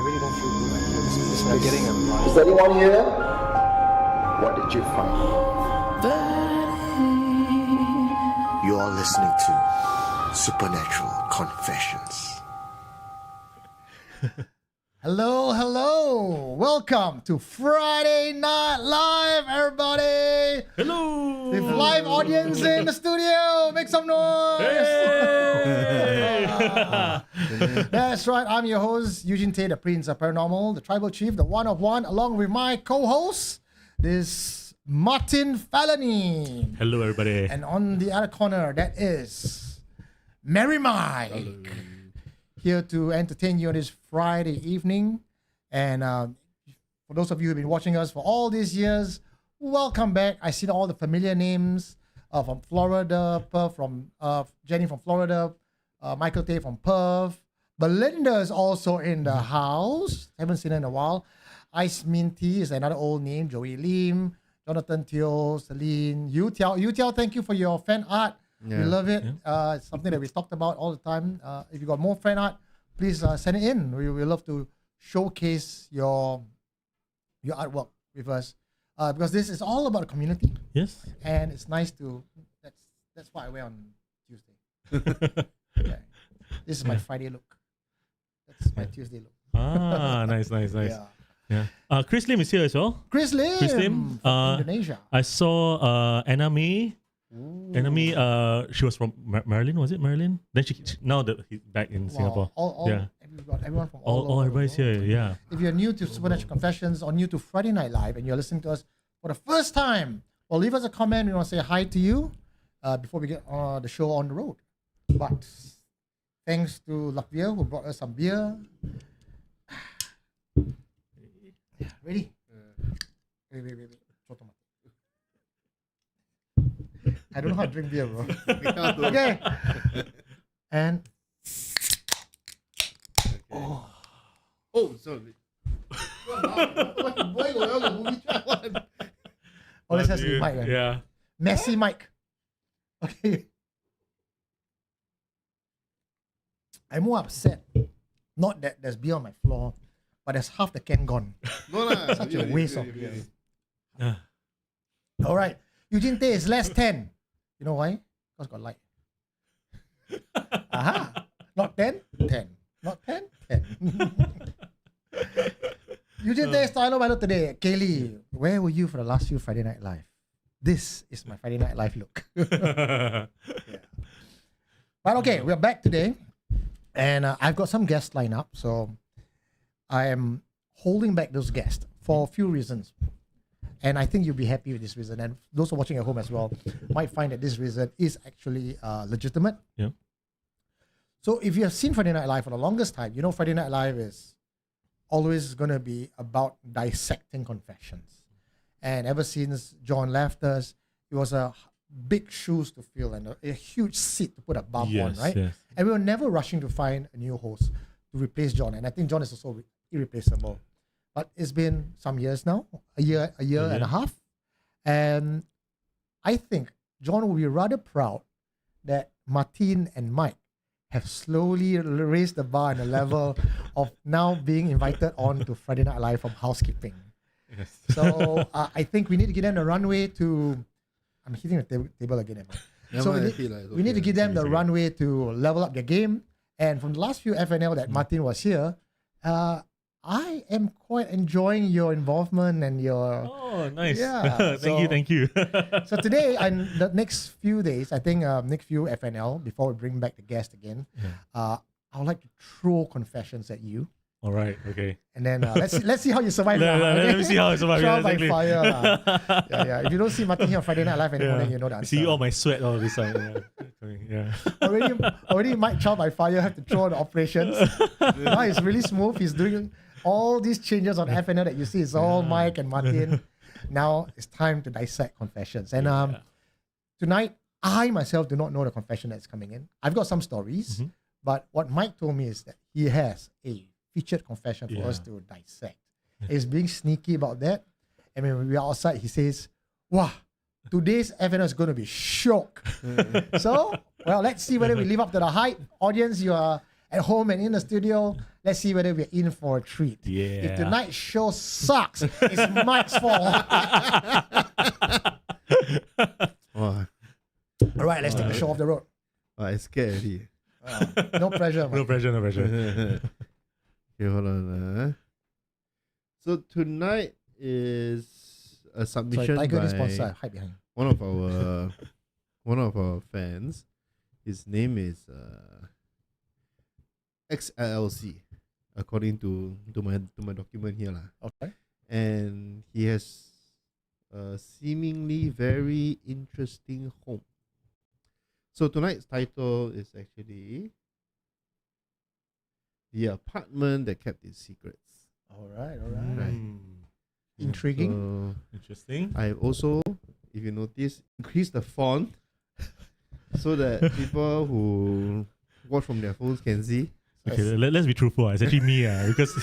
really don't feel good right here. This is getting a vibe. Is anyone here? What did you find? You are listening to Supernatural Confessions. Hello. Welcome to Friday Night Live, everybody. Hello. With live audience in the studio. Make some noise. Hey. That's right. I'm your host, Eugene, the Prince of Paranormal, the Tribal Chief, the one of one, along with my co-host, this Martin Felony. Hello, everybody. And on the other corner, that is Mary Mike. Hello. Here to entertain you on this Friday evening. And for those of you who've been watching us for all these years, welcome back. I see all the familiar names from Florida, Perth, from Jenny from Florida, Michael Tay from Perth. Belinda is also in the house. Haven't seen her in a while. Ice Minty is another old name. Joey Lim, Jonathan Teo, Celine, Yu Tiao, thank you for your fan art. Yeah. We love it. Yeah. It's something that we talked about all the time. If you got more fan art, please send it in. We love to showcase your artwork with us because this is all about the community. Yes. And it's nice to. That's why I wear on Tuesday. Okay. This is my Friday look. That's my Tuesday look. Nice. Yeah. Chris Lim is here as well. Chris Lim from Indonesia. I saw Anna May. Anna May, she was from Maryland, was it Maryland? Then she now that he's back in Singapore. Everyone from all over everybody's here, yeah. If you're new to Supernatural Confessions or new to Friday Night Live and you're listening to us for the first time, well, leave us a comment. We want to say hi to you before we get the show on the road. But thanks to Latvia who brought us some beer. Yeah, ready? Wait. I don't know how to drink beer, bro. Okay. And Sorry. this has to be Mike. Yeah. Messy Mike. Okay. I'm more upset. Not that there's beer on my floor, but there's half the can gone. Such a waste of beer. All right. Eugene Tay is less 10. You know why? Because got light. Aha. Not 10? 10. Not 10? 10. Eugene Tay is Tyler today. Kaylee, where were you for the last few Friday Night Live? This is my Friday Night Live look. Yeah. But okay, we're back today. And I've got some guests lined up. So I am holding back those guests for a few reasons. And I think you'll be happy with this reason. And those who are watching at home as well might find that this reason is actually legitimate. Yeah. So if you have seen Friday Night Live for the longest time, you know Friday Night Live is always going to be about dissecting confessions. And ever since John left us, it was a big shoes to fill and a huge seat to put a bump on, right? Yes. And we were never rushing to find a new host to replace John. And I think John is also irreplaceable. But it's been some years now, a year and a half. And I think John will be rather proud that Martin and Mike have slowly raised the bar on the level of now being invited on to Friday Night Live from housekeeping. Yes. So I think we need to give them the runway to... I'm hitting the table again. So we need to give them the runway to level up their game. And from the last few FNL that Martin was here, I am quite enjoying your involvement and your... Oh, nice. Yeah. Thank you. So today and the next few days, I think next few FNL, before we bring back the guest again, I would like to throw confessions at you. All right, okay. And then let's see how you survive. Let me see how I survive. Trial by fire. Yeah. If you don't see Martin here on Friday Night Live anymore, then you know the answer. See all my sweat all this time. Yeah. Already Mike trial by fire have to throw the operations. Now it's really smooth. He's doing all these changes on FNL that you see. It's all Mike and Martin. Now it's time to dissect confessions. And tonight, I myself do not know the confession that's coming in. I've got some stories, but what Mike told me is that he has a featured confession for us to dissect. He's being sneaky about that. And when we are outside, he says, wow, today's FNL is going to be shock. So, well, let's see whether we live up to the hype. Audience, you are at home and in the studio, let's see whether we're in for a treat. Yeah. If tonight's show sucks, it's Mike's fault. Wow. All right, let's take the show off the road. I scared already. No pressure, No Mike. pressure, no pressure. Okay, hold on. So tonight is a Sorry, submission Tiger by is sponsor. Hide behind. one of our fans. His name is XLLC, according to my document here lah. Okay. And he has a seemingly very interesting home. So tonight's title is actually The Apartment That Kept Its Secrets. All right, all right. Mm. Intriguing. So Interesting. I also, if you notice, increased the font so that people who watch from their phones can see. Okay, let's be truthful. It's actually me, because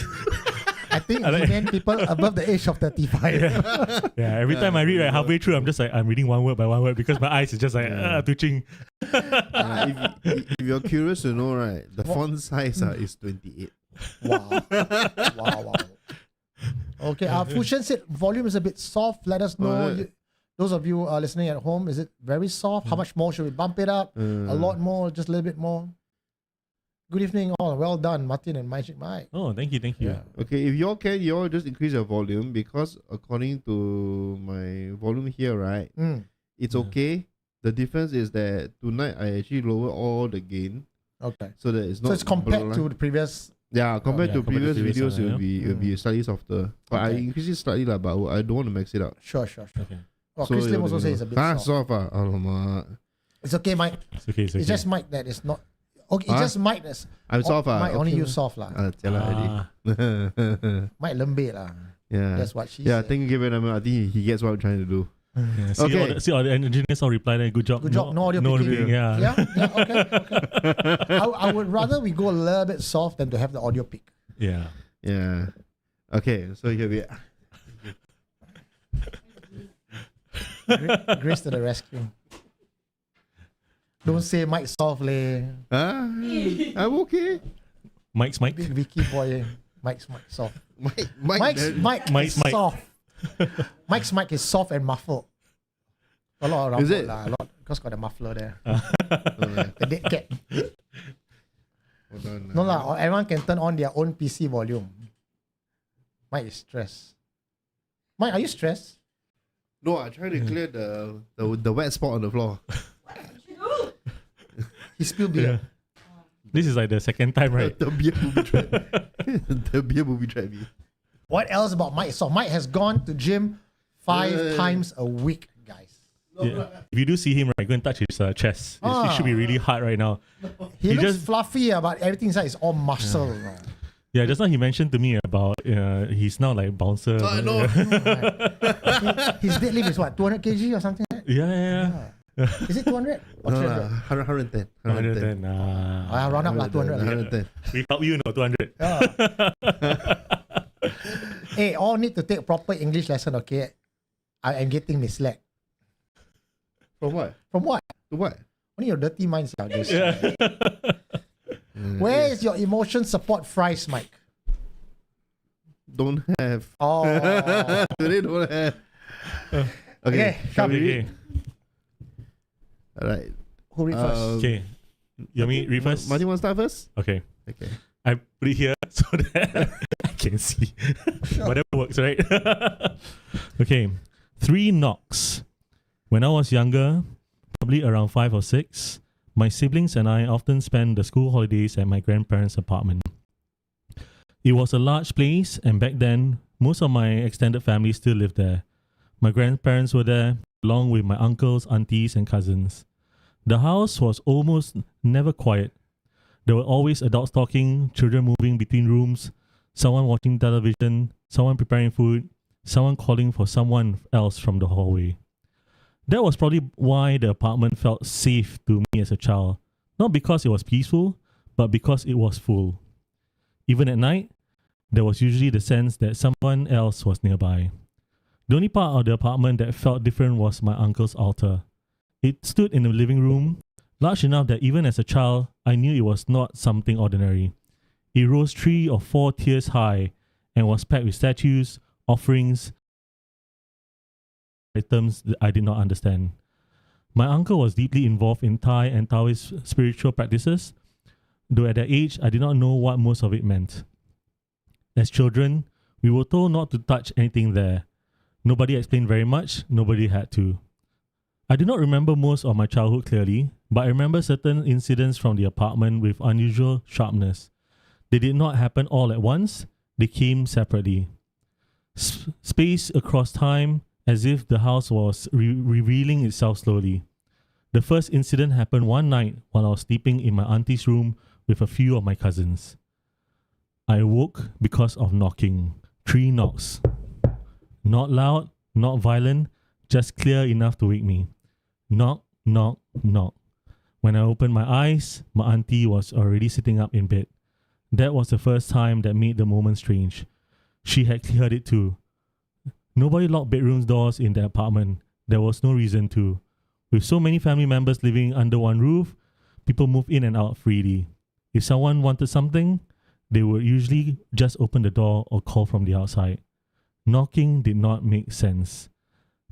I think I like- he meant people above the age of 35. yeah, every time I read halfway through, I'm just like I'm reading one word by one word because my eyes is just like twitching. If you're curious to know, right, the font size is 28. Wow. Wow. Okay, Fushan said volume is a bit soft. Let us know. yeah. Those of you listening at home, is it very soft? How much more should we bump it up? A lot more, just a little bit more? Good evening, all. Well done, Martin and Mike. Oh, thank you. Yeah. Okay, if y'all can, y'all just increase your volume because according to my volume here, right, it's okay. The difference is that tonight I actually lower all the gain Okay. so that it's not. So it's compared blur- to the previous. compared to compared to previous previous videos, one, it will be slightly softer. But I Okay. increase it slightly lah, but I don't want to max it out. Sure. Okay. Well, Chris Lim also says it's a bit soft. soft. Alamak. It's okay, Mike. It's okay. It's okay. It's just Mike that is not. Okay, it's Huh? just Mike that's. I'm soft. Mike only okay. use soft lah. Jialat already. Mike lembik lah. Yeah. That's what she Yeah, said. thank you very much. I think he gets what I'm trying to do. Yeah, see, Okay. all the engineers all reply there. Good job. Good job. No audio picking. Yeah. Okay. I would rather we go a little bit soft than to have the audio pick. Yeah. Yeah. Okay, so here we are. Grace to the rescue. Don't say Mike soft leh. I'm okay. Mike's Mike. Big Vicky boy. Mike's Mike soft. Mike's Mike's is Mike. soft. Mike's Mike is soft and muffled. A lot of Is it? lah, a lot because got the muffler there. Yeah. The dead cat. Hold on. No lah, everyone can turn on their own PC volume. Mike is stressed. Mike, are you stressed? No, I try to clear the wet spot on the floor. He spilled beer. This is like the second time, right? The beer movie trap. The beer movie trap me. What else about Mike? So Mike has gone to gym 5 times a week, guys. Yeah. If you do see him, right, go and touch his chest. It should be really hard right now. He He looks just- fluffy, but everything inside is all muscle. Yeah, just now he mentioned to me about he's now like bouncer. No. His deadlift is what, 200 kg or something? Like that? Yeah. Is it 200 or 300? 110. 110. Round up lah, 200 lah. 110. We help you, 200. Hey, all need to take proper English lesson, okay? I am getting misled. From what? From what? To what? Only your dirty minds are this. Where is your emotion support fries, Mike? Don't have. Oh. Today don't have. Okay, shall come. we Okay. read? Alright. Who read first? Okay. You want me read first? Martin want to start first? Okay. Okay. I put it here so that I can see. Whatever works, right? Okay. 3 knocks. When I was younger, probably around 5 or 6, my siblings and I often spent the school holidays at my grandparents' apartment. It was a large place, and back then, most of my extended family still lived there. My grandparents were there, along with my uncles, aunties, and cousins. The house was almost never quiet. There were always adults talking, children moving between rooms, someone watching television, someone preparing food, someone calling for someone else from the hallway. That was probably why the apartment felt safe to me as a child. Not because it was peaceful, but because it was full. Even at night, there was usually the sense that someone else was nearby. The only part of the apartment that felt different was my uncle's altar. It stood in the living room, large enough that even as a child, I knew it was not something ordinary. It rose 3 or 4 tiers high and was packed with statues, offerings, items that I did not understand. My uncle was deeply involved in Thai and Taoist spiritual practices, though at that age I did not know what most of it meant. As children, we were told not to touch anything there. Nobody explained very much, nobody had to. I do not remember most of my childhood clearly, but I remember certain incidents from the apartment with unusual sharpness. They did not happen all at once, they came separately. Spaced across time, as if the house was revealing itself slowly. The first incident happened one night while I was sleeping in my auntie's room with a few of my cousins. I awoke because of knocking. 3 knocks. Not loud, not violent, just clear enough to wake me. Knock, knock, knock. When I opened my eyes, my auntie was already sitting up in bed. That was the first time that made the moment strange. She had cleared it too. Nobody locked bedroom doors in the apartment. There was no reason to. With so many family members living under one roof, people move in and out freely. If someone wanted something, they would usually just open the door or call from the outside. Knocking did not make sense.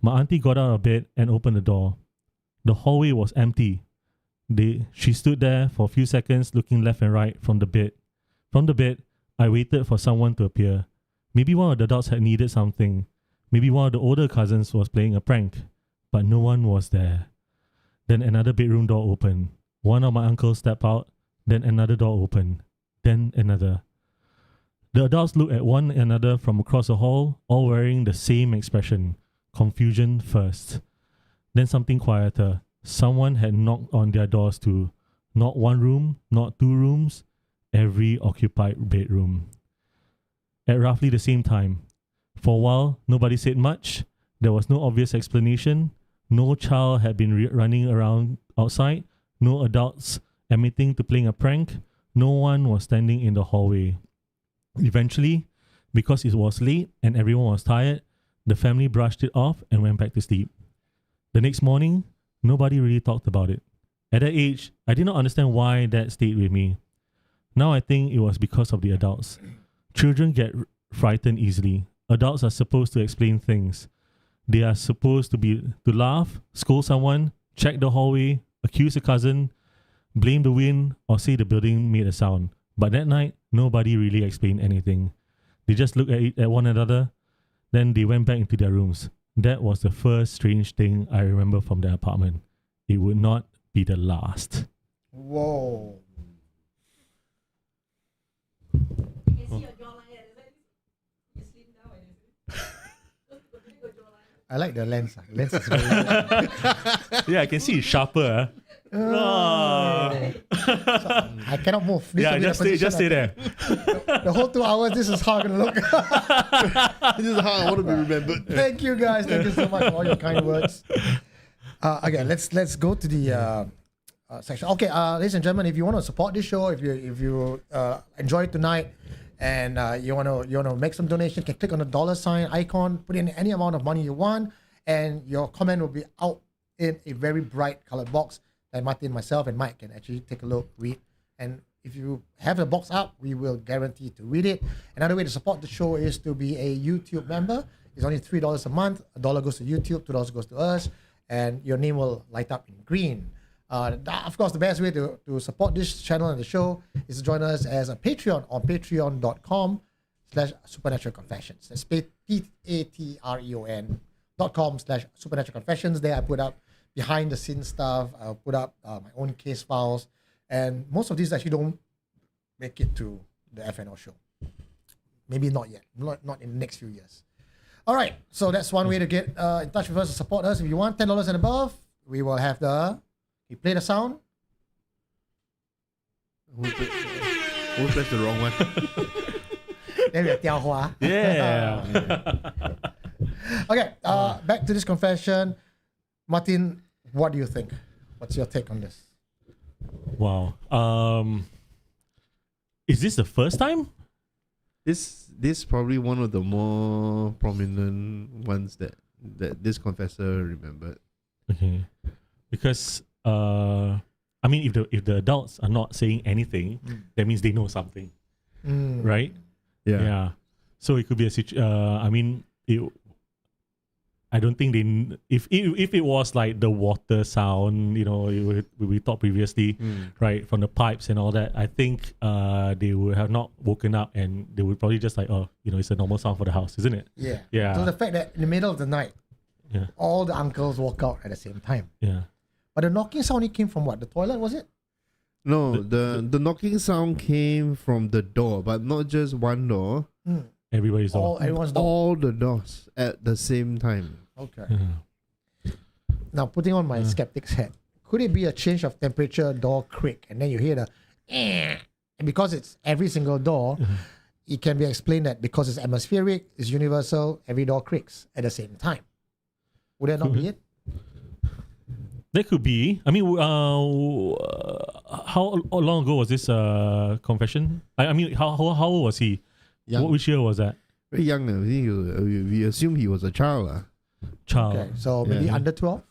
My auntie got out of bed and opened the door. The hallway was empty. She stood there for a few seconds looking left and right from the bed. From the bed, I waited for someone to appear. Maybe one of the adults had needed something. Maybe one of the older cousins was playing a prank, but no one was there. Then another bedroom door opened. One of my uncles stepped out, then another door opened, then another. The adults looked at one another from across the hall, all wearing the same expression, confusion first. Then something quieter. Someone had knocked on their doors too. Not one room, not 2 rooms, every occupied bedroom. At roughly the same time. For a while, nobody said much. There was no obvious explanation. No child had been running around outside. No adults admitting to playing a prank. No one was standing in the hallway. Eventually, because it was late and everyone was tired, the family brushed it off and went back to sleep. The next morning, nobody really talked about it. At that age, I did not understand why that stayed with me. Now I think it was because of the adults. Children get frightened easily. Adults are supposed to explain things. They are supposed to laugh, scold someone, check the hallway, accuse a cousin, blame the wind, or say the building made a sound. But that night, nobody really explained anything. They just looked at one another, then they went back into their rooms. That was the first strange thing I remember from the apartment. It would not be the last. Whoa. I like the lens. The lens is very Yeah, I can see it's sharper. I cannot move. This Yeah, will be the just stay position there. The whole 2 hours, this is how I'm going to look. This is how I want to be remembered. Thank you guys. Thank you so much for all your kind words. Okay, let's go to the section. Okay, ladies and gentlemen, if you want to support this show, if you enjoy it tonight, and you wanna make some donation, you can click on the $ icon, put in any amount of money you want, and your comment will be out in a very bright colored box that Martin, myself, and Mike can actually take a look, read, and if you have the box up, we will guarantee to read it. Another way to support the show is to be a YouTube member. It's only $3 a month. $1 goes to YouTube, $2 goes to us, and your name will light up in green. Of course, the best way to support this channel and the show is to join us as a Patreon on patreon.com/supernaturalconfessions. That's patreon.com/supernaturalconfessions. There I put up behind the scenes stuff. I'll put up my own case files. And most of these actually don't make it to the FNO show. Maybe not yet. Not in the next few years. All right. So that's one way to get in touch with us and support us. If you want $10 and above, we will have you play the sound. Who pressed the wrong one? Then we have Tiao Hua. Yeah. Okay. Back to this confession. Martin, what do you think? What's your take on this? Wow. Is this the first time? This is probably one of the more prominent ones that this confessor remembered. Okay. Because mean, if the adults are not saying anything, that means they know something, right? Yeah. So it could be I don't think if it was like the water sound, we talked previously, right, from the pipes and all that, I think they would have not woken up and they would probably just like, it's a normal sound for the house, isn't it? Yeah. Yeah. So the fact that in the middle of the night, all the uncles walk out at the same time. Yeah. But the knocking sound, it came from what? The toilet, was it? No, the knocking sound came from the door, but not just one door. Everybody's door. Everyone's door. All the doors at the same time. Okay. Now, putting on my skeptic's hat, could it be a change of temperature, door creak, and then you hear the and because it's every single door, it can be explained that because it's atmospheric, it's universal, every door creaks at the same time. Would that not be it? That could be. I mean, how long ago was this confession? I mean, how old was he? Young. Which year was that? Very young. I think we assume he was a child. Child. Okay, so maybe under 12?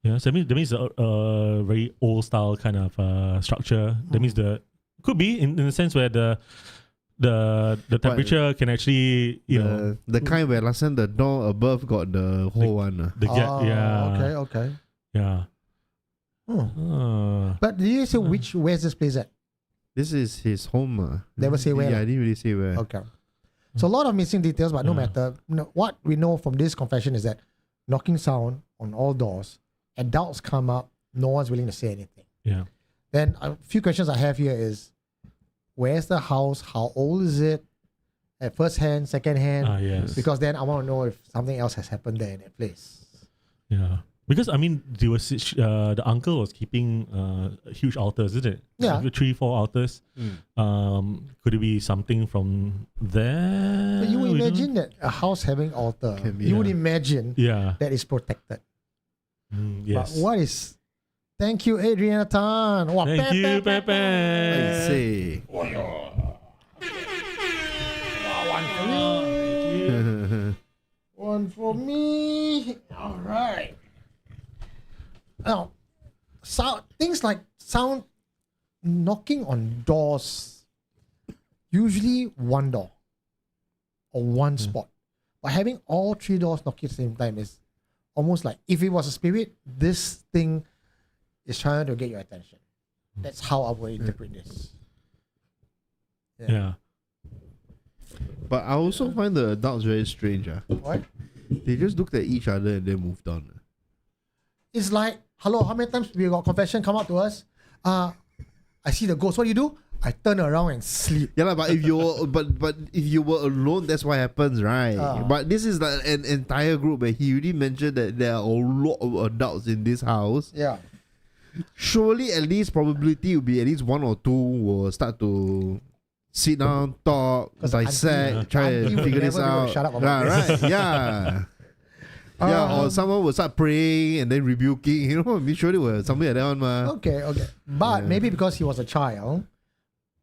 Yeah, so that means a very old style kind of structure. That means could be in the sense where the temperature can actually the kind where last time the door above got the whole one. the gap. Yeah. Okay. Yeah. But did you say where's this place at? This is his home. Never say where. Yeah, I didn't really say where. Okay. So a lot of missing details, but no matter. What we know from this confession is that knocking sound on all doors, adults come up, no one's willing to say anything. Yeah. Then a few questions I have here is, where's the house? How old is it? At first hand, second hand? Yes. Because then I want to know if something else has happened there in that place. Yeah. Because I mean, there was the uncle was keeping huge altars, isn't it? Yeah. 3-4 altars. Could it be something from there? But you would imagine that a house having altar, Can be, you would imagine that is protected. Yes. But what is... Thank you, Adriana Tan. Wow, Thank you, Pepe. I say. One for me. All right. Now, things like sound knocking on doors, usually one door or one spot. But having all 3 doors knocking at the same time is almost like, if it was a spirit, this thing is trying to get your attention. That's how I would interpret this. Yeah. But I also find the adults very strange. What? They just looked at each other and then moved on. It's like, hello, how many times we got confession come up to us? I see the ghost. What do? I turn around and sleep. Yeah, but if you were, but if you were alone, that's what happens, right? But this is like an entire group where he already mentioned that there are a lot of adults in this house. Yeah. Surely, at least probability would be at least 1 or 2 will start to sit down, talk, dissect, try auntie to would figure this never be able to out. shut up about Yeah, this. right? Yeah. Yeah, or someone will start praying and then rebuking. You know, be sure they were something like that one, ma. Okay. But maybe because he was a child,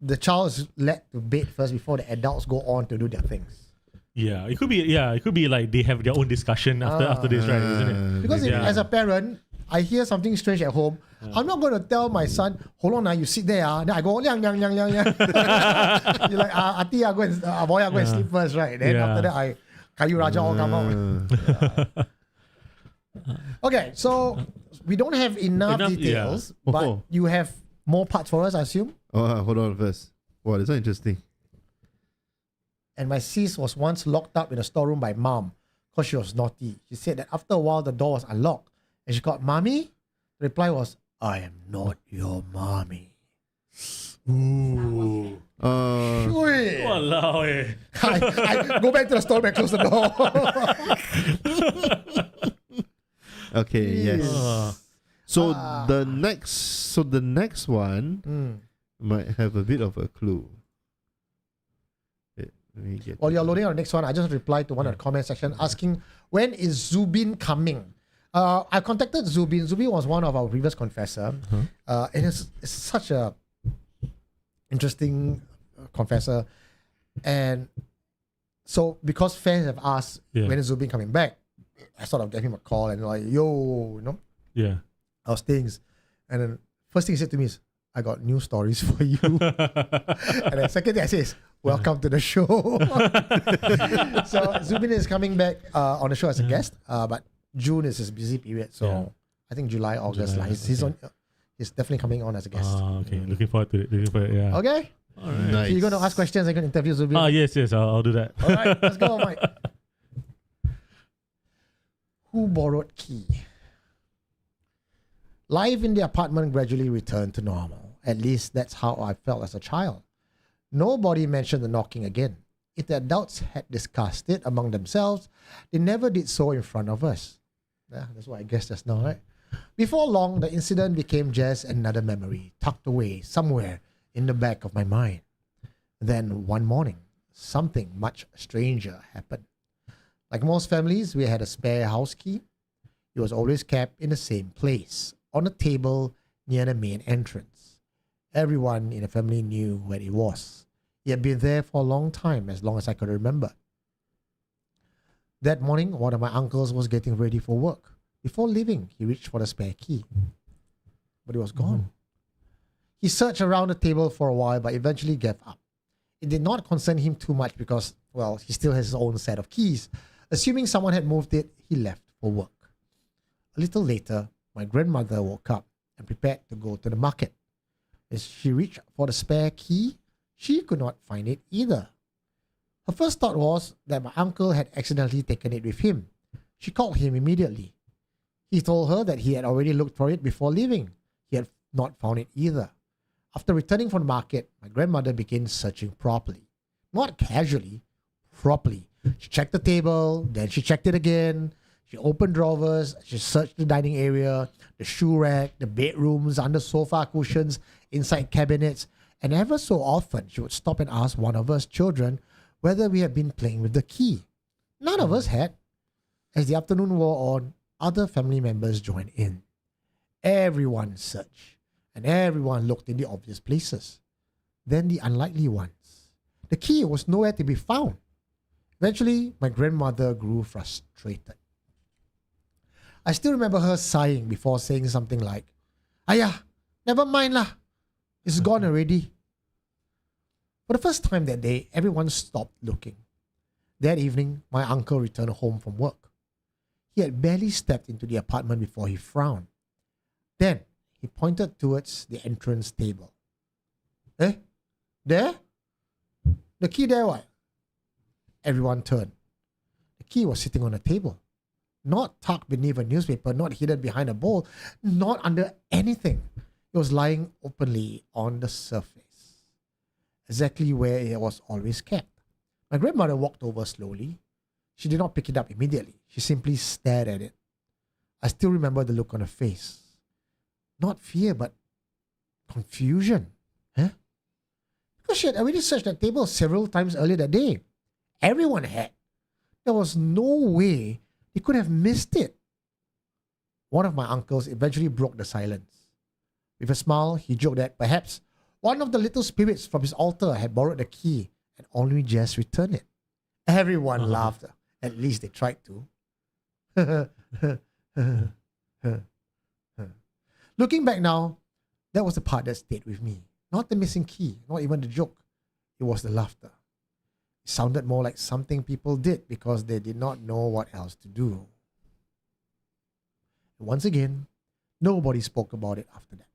the child is led to bed first before the adults go on to do their things. Yeah, it could be. Yeah, it could be like they have their own discussion after this, right? Isn't it? Because as a parent, I hear something strange at home. I'm not going to tell my son, hold on, you sit there. Then I go, liang. You're like, Ati, go and boy, go and sleep first, right? Then after that, Kayu Raja all come out. Okay, so we don't have enough details, but you have more parts for us, I assume. Oh, hold on first. Wow, this is interesting. And my sis was once locked up in a storeroom by mom because she was naughty. She said that after a while the door was unlocked and she called mommy. The reply was, I am not your mommy. Ooh. Walao, eh. I go back to the store and close the door. Okay, yes. So the next one might have a bit of a clue. Wait, let me get While you're loading on the next one, I just replied to one of the comment section asking, when is Zubin coming? I contacted Zubin. Zubin was one of our previous confessor. And it's such a interesting confessor. And so because fans have asked, when is Zubin coming back? I sort of gave him a call and like, yo, Yeah. how's things? And then First thing he said to me is, I got new stories for you. And the second thing I say is, welcome to the show. So Zubin is coming back on the show as a guest, but June is his busy period. So I think July, August, he's definitely coming on as a guest. Okay. Looking forward to it. Yeah. Okay. All right. Nice. So you're going to ask questions, I'm going to interview Zubin. Yes. I'll do that. All right, let's go, Mike. Who borrowed key? Life in the apartment gradually returned to normal. At least that's how I felt as a child. Nobody mentioned the knocking again. If the adults had discussed it among themselves, they never did so in front of us. Yeah, that's what I guess just now, right? Before long, the incident became just another memory tucked away somewhere in the back of my mind. Then one morning, something much stranger happened. Like most families, we had a spare house key. It was always kept in the same place, on a table near the main entrance. Everyone in the family knew where it was. It had been there for a long time, as long as I could remember. That morning, one of my uncles was getting ready for work. Before leaving, he reached for the spare key, but it was gone. He searched around the table for a while, but eventually gave up. It did not concern him too much because, well, he still has his own set of keys. Assuming someone had moved it, he left for work. A little later, my grandmother woke up and prepared to go to the market. As she reached for the spare key, she could not find it either. Her first thought was that my uncle had accidentally taken it with him. She called him immediately. He told her that he had already looked for it before leaving. He had not found it either. After returning from the market, my grandmother began searching properly. Not casually, properly. She checked the table, then she checked it again. She opened drawers, she searched the dining area, the shoe rack, the bedrooms, under sofa cushions, inside cabinets, and ever so often she would stop and ask one of us children whether we had been playing with the key. None of us had. As the afternoon wore on, other family members joined in. Everyone searched, and everyone looked in the obvious places. Then the unlikely ones. The key was nowhere to be found. Eventually, my grandmother grew frustrated. I still remember her sighing before saying something like, "Ayah, never mind lah. It's gone already." For the first time that day, everyone stopped looking. That evening, my uncle returned home from work. He had barely stepped into the apartment before he frowned. Then, he pointed towards the entrance table. "Eh? There? The key there what?" Everyone turned. The key was sitting on a table. Not tucked beneath a newspaper, not hidden behind a bowl, not under anything. It was lying openly on the surface, exactly where it was always kept. My grandmother walked over slowly. She did not pick it up immediately. She simply stared at it. I still remember the look on her face. Not fear, but confusion. Because she had already searched that table several times earlier that day. Everyone had. There was no way he could have missed it. One of my uncles eventually broke the silence. With a smile, he joked that perhaps one of the little spirits from his altar had borrowed the key and only just returned it. Everyone laughed. At least they tried to. Looking back now, that was the part that stayed with me. Not the missing key, not even the joke. It was the laughter. It sounded more like something people did because they did not know what else to do. And once again, nobody spoke about it after that.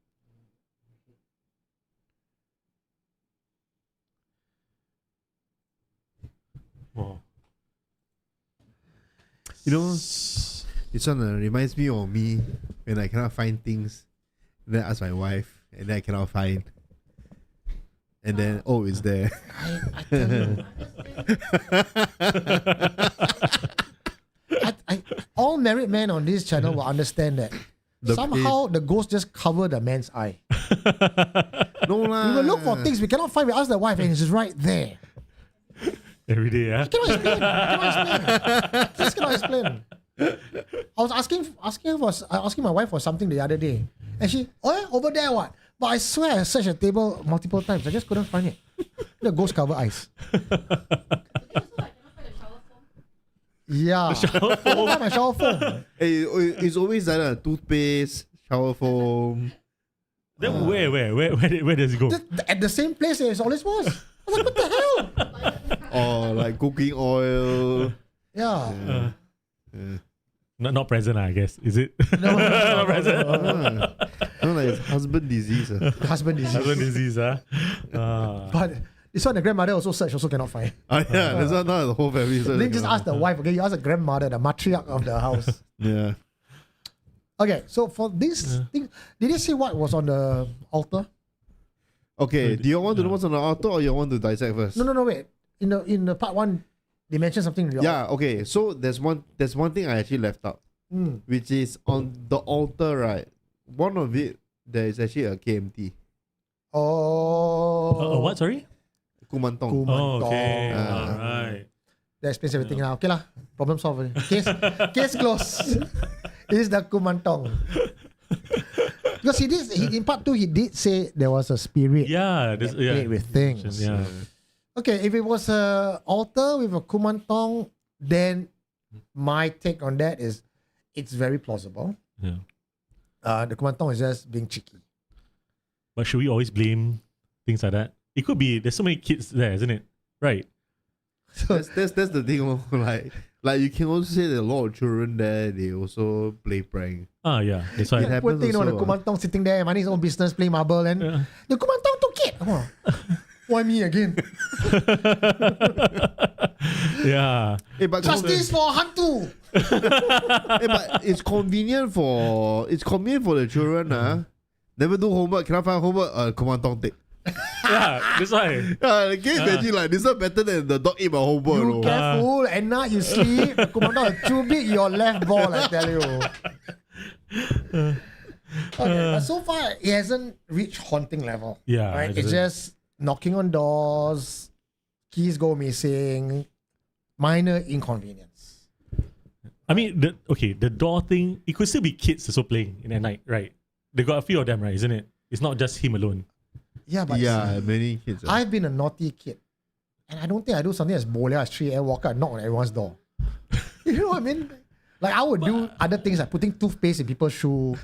Wow. You know, this one reminds me of me when I cannot find things. Then I ask my wife, and then I cannot find. And then, oh, it's there. I tell you. All married men on this channel will understand that. Somehow the ghost just covered the man's eye. No lah. We will look for things we cannot find. We ask the wife and it's just right there. Every day, yeah. I cannot explain. I just cannot explain. I was asking my wife for something the other day. And she, over there what? But I swear I searched the table multiple times. I just couldn't find it. The ghost cover eyes. Yeah. My shower foam. Hey, it's always like toothpaste, shower foam. Then where does it go? At the same place as it always was. I was like, what the hell? Or like cooking oil. Yeah. Not present, I guess. Is it? No, Not present. No, like it's husband disease. Husband disease. Husband disease, huh? But this one, the grandmother also searched, also cannot find. Yeah, this one not the whole family. So Then just ask the wife, okay? You ask the grandmother, the matriarch of the house. Yeah. Okay, so for this thing, did you see what was on the altar? Okay, do you want to know what's on the altar or you want to dissect first? No, wait. In the part one, they mentioned something. Yeah, okay. So there's one thing I actually left out, which is on the altar, right? One of it, there is actually a KMT. Oh. What, sorry? Kumantong. Oh, okay. Ah. Alright. That explains everything now. Okay lah. Problem solved. Case closed. This is the Kumantong. Because in part 2, he did say there was a spirit Yeah, that played with things. Yeah. Okay, if it was a altar with a Kumantong, then my take on that is it's very plausible. Yeah. The Kumantong is just being cheeky. But should we always blame things like that? It could be. There's so many kids there, isn't it? Right. That's the thing. Like you can also say that a lot of children there, they also play prank. Yeah. That's why. It happens Poor thing, the also, Kumantong sitting there, minding his own business, playing marble, and the Kumantong took it. Oh, why me again? Yeah. Hey, but Justice for Hantu. hey, but it's convenient for the children. Never do homework, cannot find homework. Kumantong take. Yeah. That's why. Can you imagine like this one better than the dog eat my homework? You careful, at night you sleep. The Kumantong is too big your left ball, I tell you. Okay, but so far it hasn't reached haunting level. Yeah, right. it It's doesn't. just knocking on doors, keys go missing, minor inconvenience. I mean, the door thing, it could still be kids also playing in at night, right? They got a few of them, right? Isn't it? It's not just him alone. Yeah, but Yeah, many kids. I've been a naughty kid, and I don't think I do something as bold as 3 a.m. walk out and knock on everyone's door. You know what I mean? Like I would do other things like putting toothpaste in people's shoe,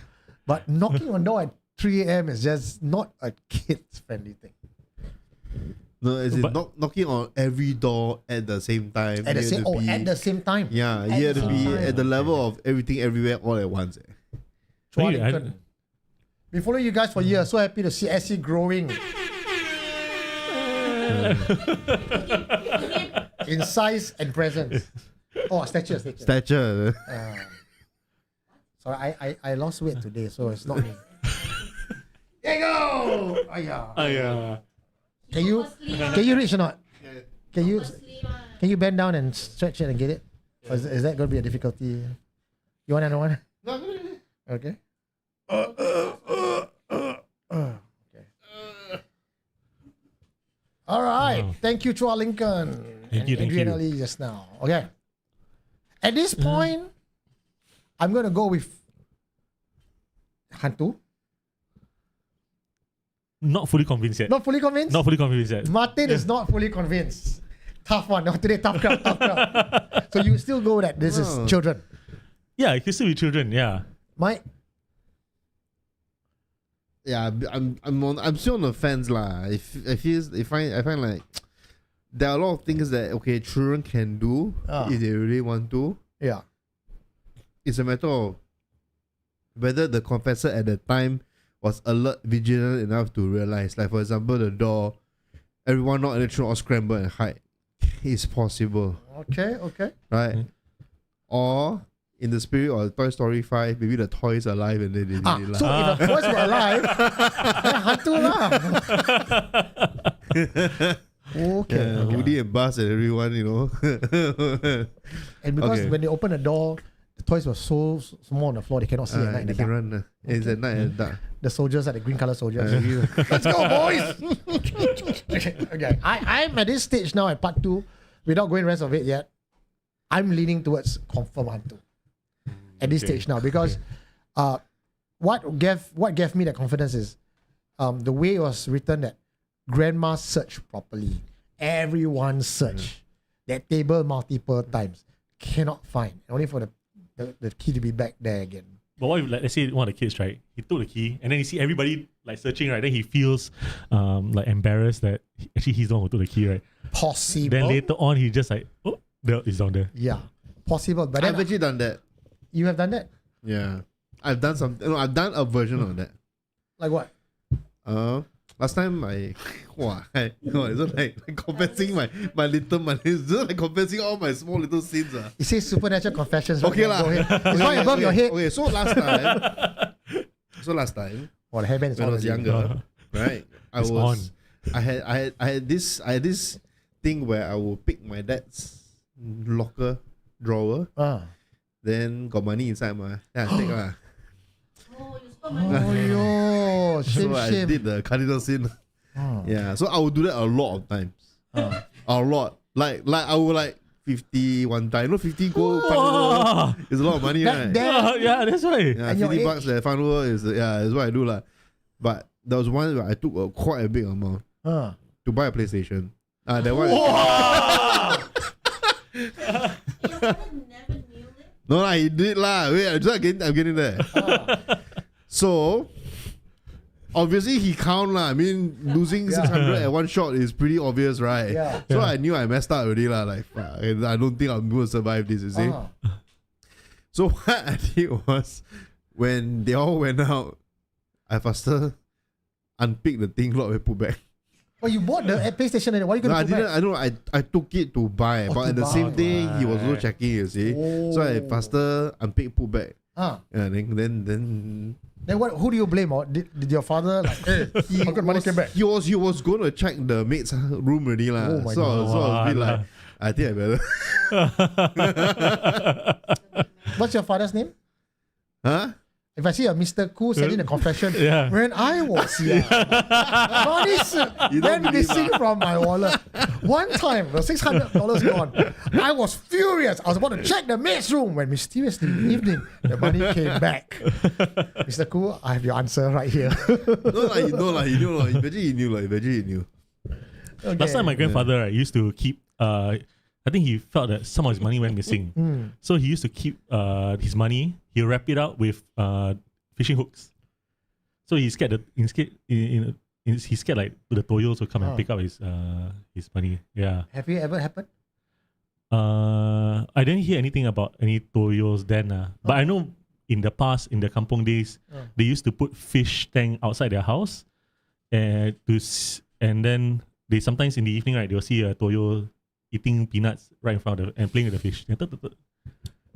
but knocking on door at 3 a.m. is just not a kids friendly thing. No, it's knocking on every door at the same time. At the You have same to be- at the same time. Yeah, At you have the to same be time. at the level of everything everywhere all at once. Chua Maybe I- Lincoln. We follow you guys for years. So happy to see SC growing in size and presence. Oh, stature. Stature. So I lost weight today, so it's not me. There you go. Yeah. Can you reach or not? Can you bend down and stretch it and get it? Or is that going to be a difficulty? You want another one? Okay. Okay. All right. Thank you, Chua Lincoln. Thank you, thank Adrian you. Ali just now. Okay. At this point, I'm going to go with Hantu. Not fully convinced yet. Not fully convinced? Not fully convinced yet. Martin is not fully convinced. Tough one. No, today, tough crowd. So you still go that this is children. Yeah, it could still be children. Yeah. Mike? Yeah, I'm still on the fence lah. I find like there are a lot of things that children can do if they really want to. Yeah. It's a matter of whether the confessor at the time was alert, vigilant enough to realize. Like for example, the door, everyone not in the children all scramble and hide. It's possible, Okay. right? Or in the spirit of Toy Story 5, maybe the toys are alive and then they did it. So if the boys were alive, then Hantu lah. Okay. Woody and Buzz and everyone, And because Okay. when they open the door, the toys were so small on the floor, they cannot see at night in they the can dark. run. It's at night and dark. The soldiers are the green color soldiers. Let's go, boys! Okay. I'm at this stage now at part 2, without going rest of it yet. I'm leaning towards confirm Hantu at this stage now because what gave me the confidence is the way it was written that grandma searched properly. Everyone searched that table multiple times. Cannot find. Only for the key to be back there again. But what if, like, let's say one of the kids, right? He took the key and then you see everybody like searching, right? Then he feels like embarrassed that actually he's the one who took the key, right? Possible. Then later on, he just like, oh, there it's down there. Yeah, possible. But then I've actually done that. you have done that? Yeah. I've done something. No, I've done a version of that. Like what? Last time it's not like confessing my little money. It's just like confessing all my small little sins. You say supernatural confessions. Right? Okay lah. Go ahead. It's right above your head. Okay, so last time, Oh, the hairband is when I on was already. younger, right? It's on. I had this thing where I would pick my dad's locker drawer, then got money inside then I take lah. Oh, yo, shame, So I shame. did the cardinal sin. Yeah, so I would do that a lot of times. A lot. Like I would like 50 one time. You know 50 gold Wow. it's a lot of money, That- right? that- Yeah, that's why. Yeah, And your 50 age? bucks that fun world is what I do lah. But there was one where I took quite a big amount to buy a PlayStation. That one. No lah, he did lah. Wait, I'm getting there. So obviously he count lah. I mean, losing 600 at one shot is pretty obvious, right? Yeah. So I knew I messed up already lah. Like, fuck, I don't think I'm going to survive this. You see. So what I did was, when they all went out, I faster unpicked the thing, lock and put back. Well, you bought the PlayStation and what are you No, going to I put didn't. back? I took it to buy, Oh, but to at the buy. same day he was also checking. You see, so I Oh. faster unpick, put back. Yeah, Then Then what? Who do you blame? Or did your father like? Hey, how come money came back? he was going to check the maid's room already lah. Oh my so I was a bit God. like, I think I better. What's your father's name? Huh? If I see a Mr. Cool sending a confession, Yeah. when I was young, money You don't went believe missing from my wallet. One time, the $600 gone. I was furious. I was about to check the maid's room when mysteriously in the evening, the money came back. Mr. Cool, I have your answer right here. He knew lah. Imagine he knew. Okay. Last time my grandfather right, used to keep I think he felt that some of his money went missing. So he used to keep his money, he'll wrap it up with fishing hooks. So he's scared like the toyos will come and pick up his money. Yeah. Have you ever happened? I didn't hear anything about any toyos then. But I know in the past, in the kampong days, they used to put fish tank outside their house, and then they sometimes in the evening, right, they'll see a toyo eating peanuts right in front of and playing with the fish.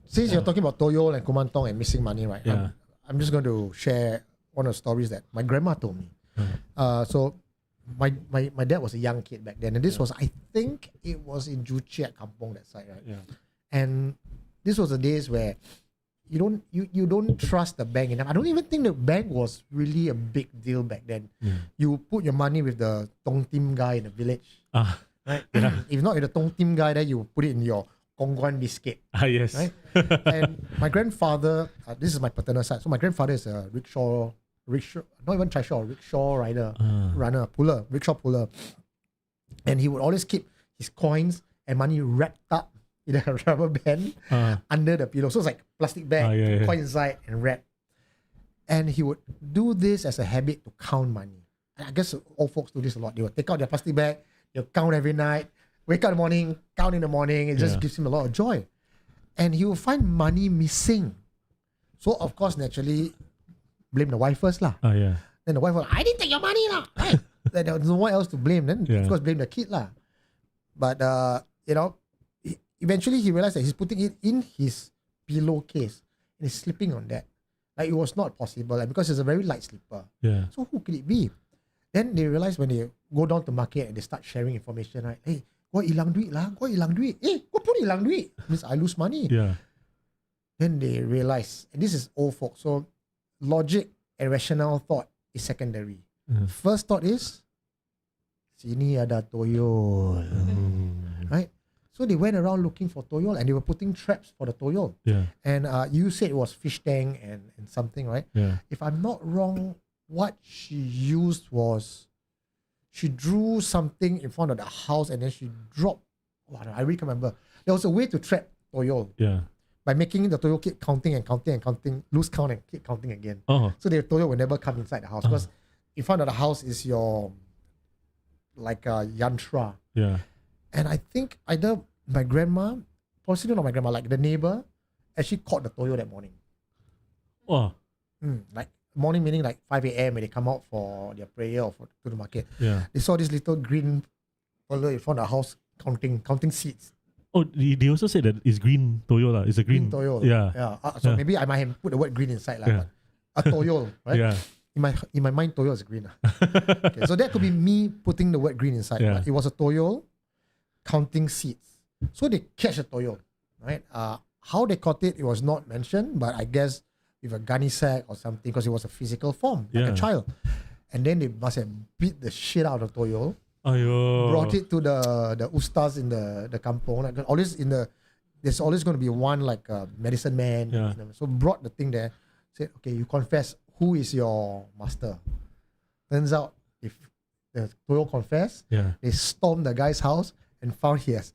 Since you're talking about Toyo and Kumantong and missing money, right? Yeah. I'm just going to share one of the stories that my grandma told me. So my dad was a young kid back then, and this was, I think it was in Juche at Kampong, that side, right? Yeah. And this was the days where you don't trust the bank enough. I don't even think the bank was really a big deal back then. You put your money with the Tong Tim guy in the village, right? If not, with the Tong Tim guy, then you put it in your Kongguan biscuit. Yes. Right? And my grandfather, this is my paternal side. So my grandfather is a rickshaw, not even trishaw, rickshaw rider, rickshaw puller. And he would always keep his coins and money wrapped up in a rubber band under the pillow. So it's like plastic bag, coin inside and wrap. And he would do this as a habit to count money. And I guess old folks do this a lot. They would take out their plastic bag, they'll count every night, wake up in the morning, count in the morning. It just gives him a lot of joy. And he will find money missing. So, of course, naturally, blame the wife first lah. Then the wife will, I didn't take your money lah. Right? Then there was no one else to blame. Then, of course, blame the kid lah. But, eventually he realized that he's putting it in his pillowcase and he's sleeping on that. Like, it was not possible because it's a very light sleeper. So, who could it be? Then they realize when they go down to market and they start sharing information, right? Hey, kau hilang duit lah, kau hilang duit. Kau pun hilang duit. Means I lose money. Then they realize, and this is old folk, so logic and rational thought is secondary. First thought is, sini ada toyol. Right? So they went around looking for toyol and they were putting traps for the toyol. And you said it was fish tank and something, right? If I'm not wrong, what she used was, she drew something in front of the house and then she dropped, I really can't remember. There was a way to trap toyol. By making the toyol keep counting and counting and counting, lose count and keep counting again. So the toyol will never come inside the house because in front of the house is your like a yantra. Yeah. And I think either my grandma, possibly not my grandma, like the neighbor, actually caught the toyo that morning. Oh. Like morning meaning like 5 a.m. when they come out for their prayer or to the market. Yeah. They saw this little green fella in front of the house counting seeds. Oh, they also said that it's green toyo lah. It's a green Toyo. Yeah. So Yeah. maybe I might have put the word green inside lah. Yeah. But a toyo, right? Yeah. In my mind, toyo is green. Okay, so that could be me putting the word green inside. Yeah. But it was a toyo counting seeds. So they catch a toyo, right? How they caught it, it was not mentioned, but I guess with a gunny sack or something because it was a physical form, like Yeah. a child. And then they must have beat the shit out of the toyo, Ayo. brought it to the ustas in the kampong. Like there's always going to be one like a medicine man. Yeah. So brought the thing there, said, okay, you confess who is your master. Turns out if the toyo confessed, Yeah. they stormed the guy's house and found he has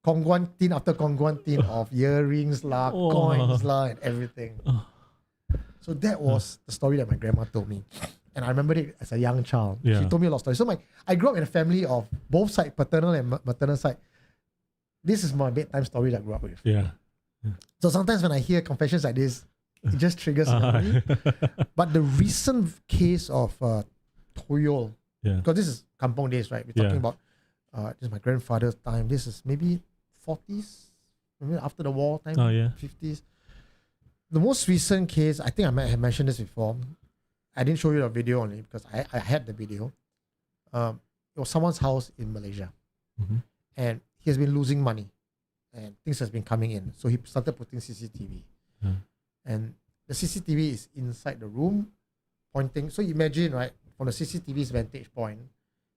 kongguan tin after kongguan tin of earrings lah, Oh. coins lah, and everything. So that was the story that my grandma told me. And I remembered it as a young child. Yeah. She told me a lot of stories. So I grew up in a family of both sides, paternal and maternal side. This is my bedtime story that I grew up with. Yeah. So sometimes when I hear confessions like this, it just triggers memory. But the recent case of toyo, Yeah. because this is kampong days, right? We're talking about this is my grandfather's time. This is maybe 40s, maybe after the war time, Oh, yeah. 50s. The most recent case, I think I might have mentioned this before. I didn't show you the video only because I had the video. It was someone's house in Malaysia. Mhm. And he has been losing money and things has been coming in. So he started putting CCTV. Yeah. And the CCTV is inside the room pointing. So imagine, right, from the CCTV's vantage point,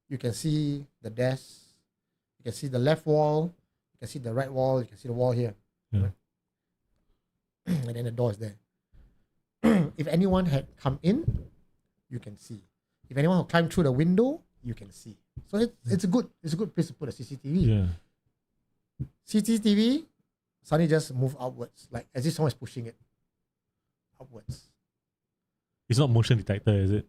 you can see the desk, you can see the left wall, you can see the right wall, you can see the wall here. Yeah. Right? And then the door is there. If anyone had come in, you can see. If anyone had climbed through the window, you can see. So it's a good place to put a CCTV. Yeah. CCTV suddenly just move outwards, like as if someone is pushing it upwards. It's not motion detector, is it?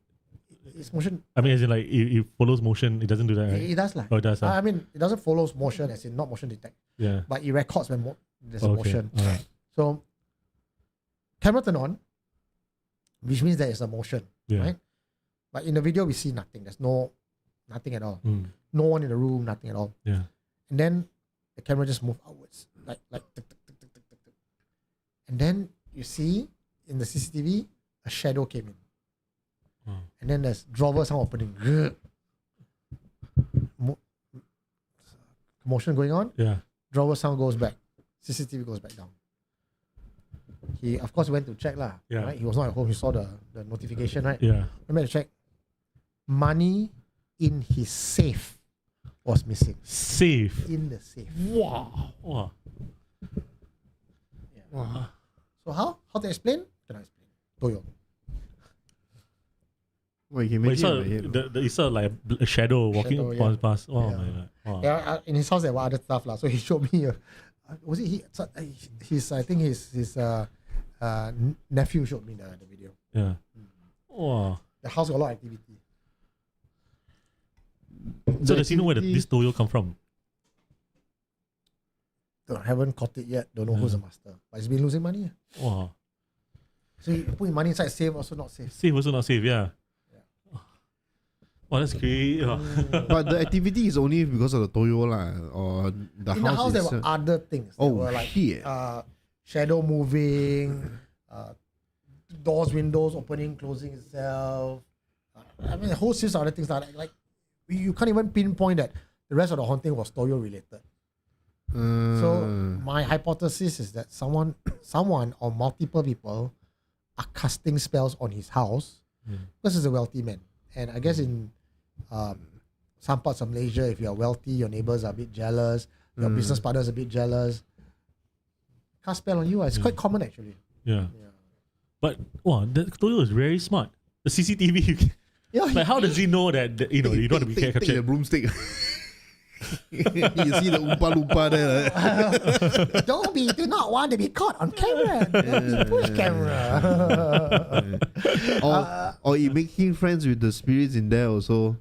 It's motion. I mean, as in like it follows motion. It doesn't do that, right? It does lah. Oh, it does. I mean, it doesn't follow motion as in not motion detect, Yeah. but it records when there's a Okay. motion. All right. So camera turn on, which means there is a motion, Yeah. right? But in the video we see nothing. There's nothing at all. Mm. No one in the room, nothing at all. Yeah. And then the camera just moved outwards, like tick, tick, tick, tick, tick, tick, tick. And then you see in the CCTV a shadow came in. Oh. And then there's drawer sound opening. Motion going on. Yeah. Drawer sound goes back. CCTV goes back down. He of course went to check lah. Yeah. Right? He was not at home. He saw the notification, right? Yeah. He went to check. Money in his safe was missing. Safe. In the safe. Wow. Wow. Yeah. Wow. So how to explain? Can I explain? Toyo. Wait, you But make you saw, it you saw like a shadow walking Shadow, yeah. past. Oh Yeah. my god. Wow. Yeah, in his house there were other stuff lah. So he showed me. Was it his? I think his nephew showed me the video. Yeah. Wow. The house got a lot of activity. So does he know where this toyo come from? Haven't caught it yet. Don't know who's the master. But he's been losing money. Wow. So he put money inside safe, also not safe. Safe also not safe, yeah. Wow, that's great. But the activity is only because of the toyo lah, or the In house the house there itself. were other things. Oh, There were like shit. shadow moving, doors, windows opening, closing itself. I mean, a whole series of other things like you can't even pinpoint that the rest of the haunting was toyo related. So my hypothesis is that someone or multiple people are casting spells on his house. This is a wealthy man, and I guess in some parts of Malaysia, if you are wealthy, your neighbors are a bit jealous, your business partners are a bit jealous. Cast spell on you. It's quite common actually. Yeah. But wow, the toyo is very smart. The CCTV, Yeah, like how does he know that you don't want to be take the captured? broomstick. You see the Oompa Loompa there. Dobby do not want to be caught on camera. Dobby push camera. Or you making friends with the spirits in there also.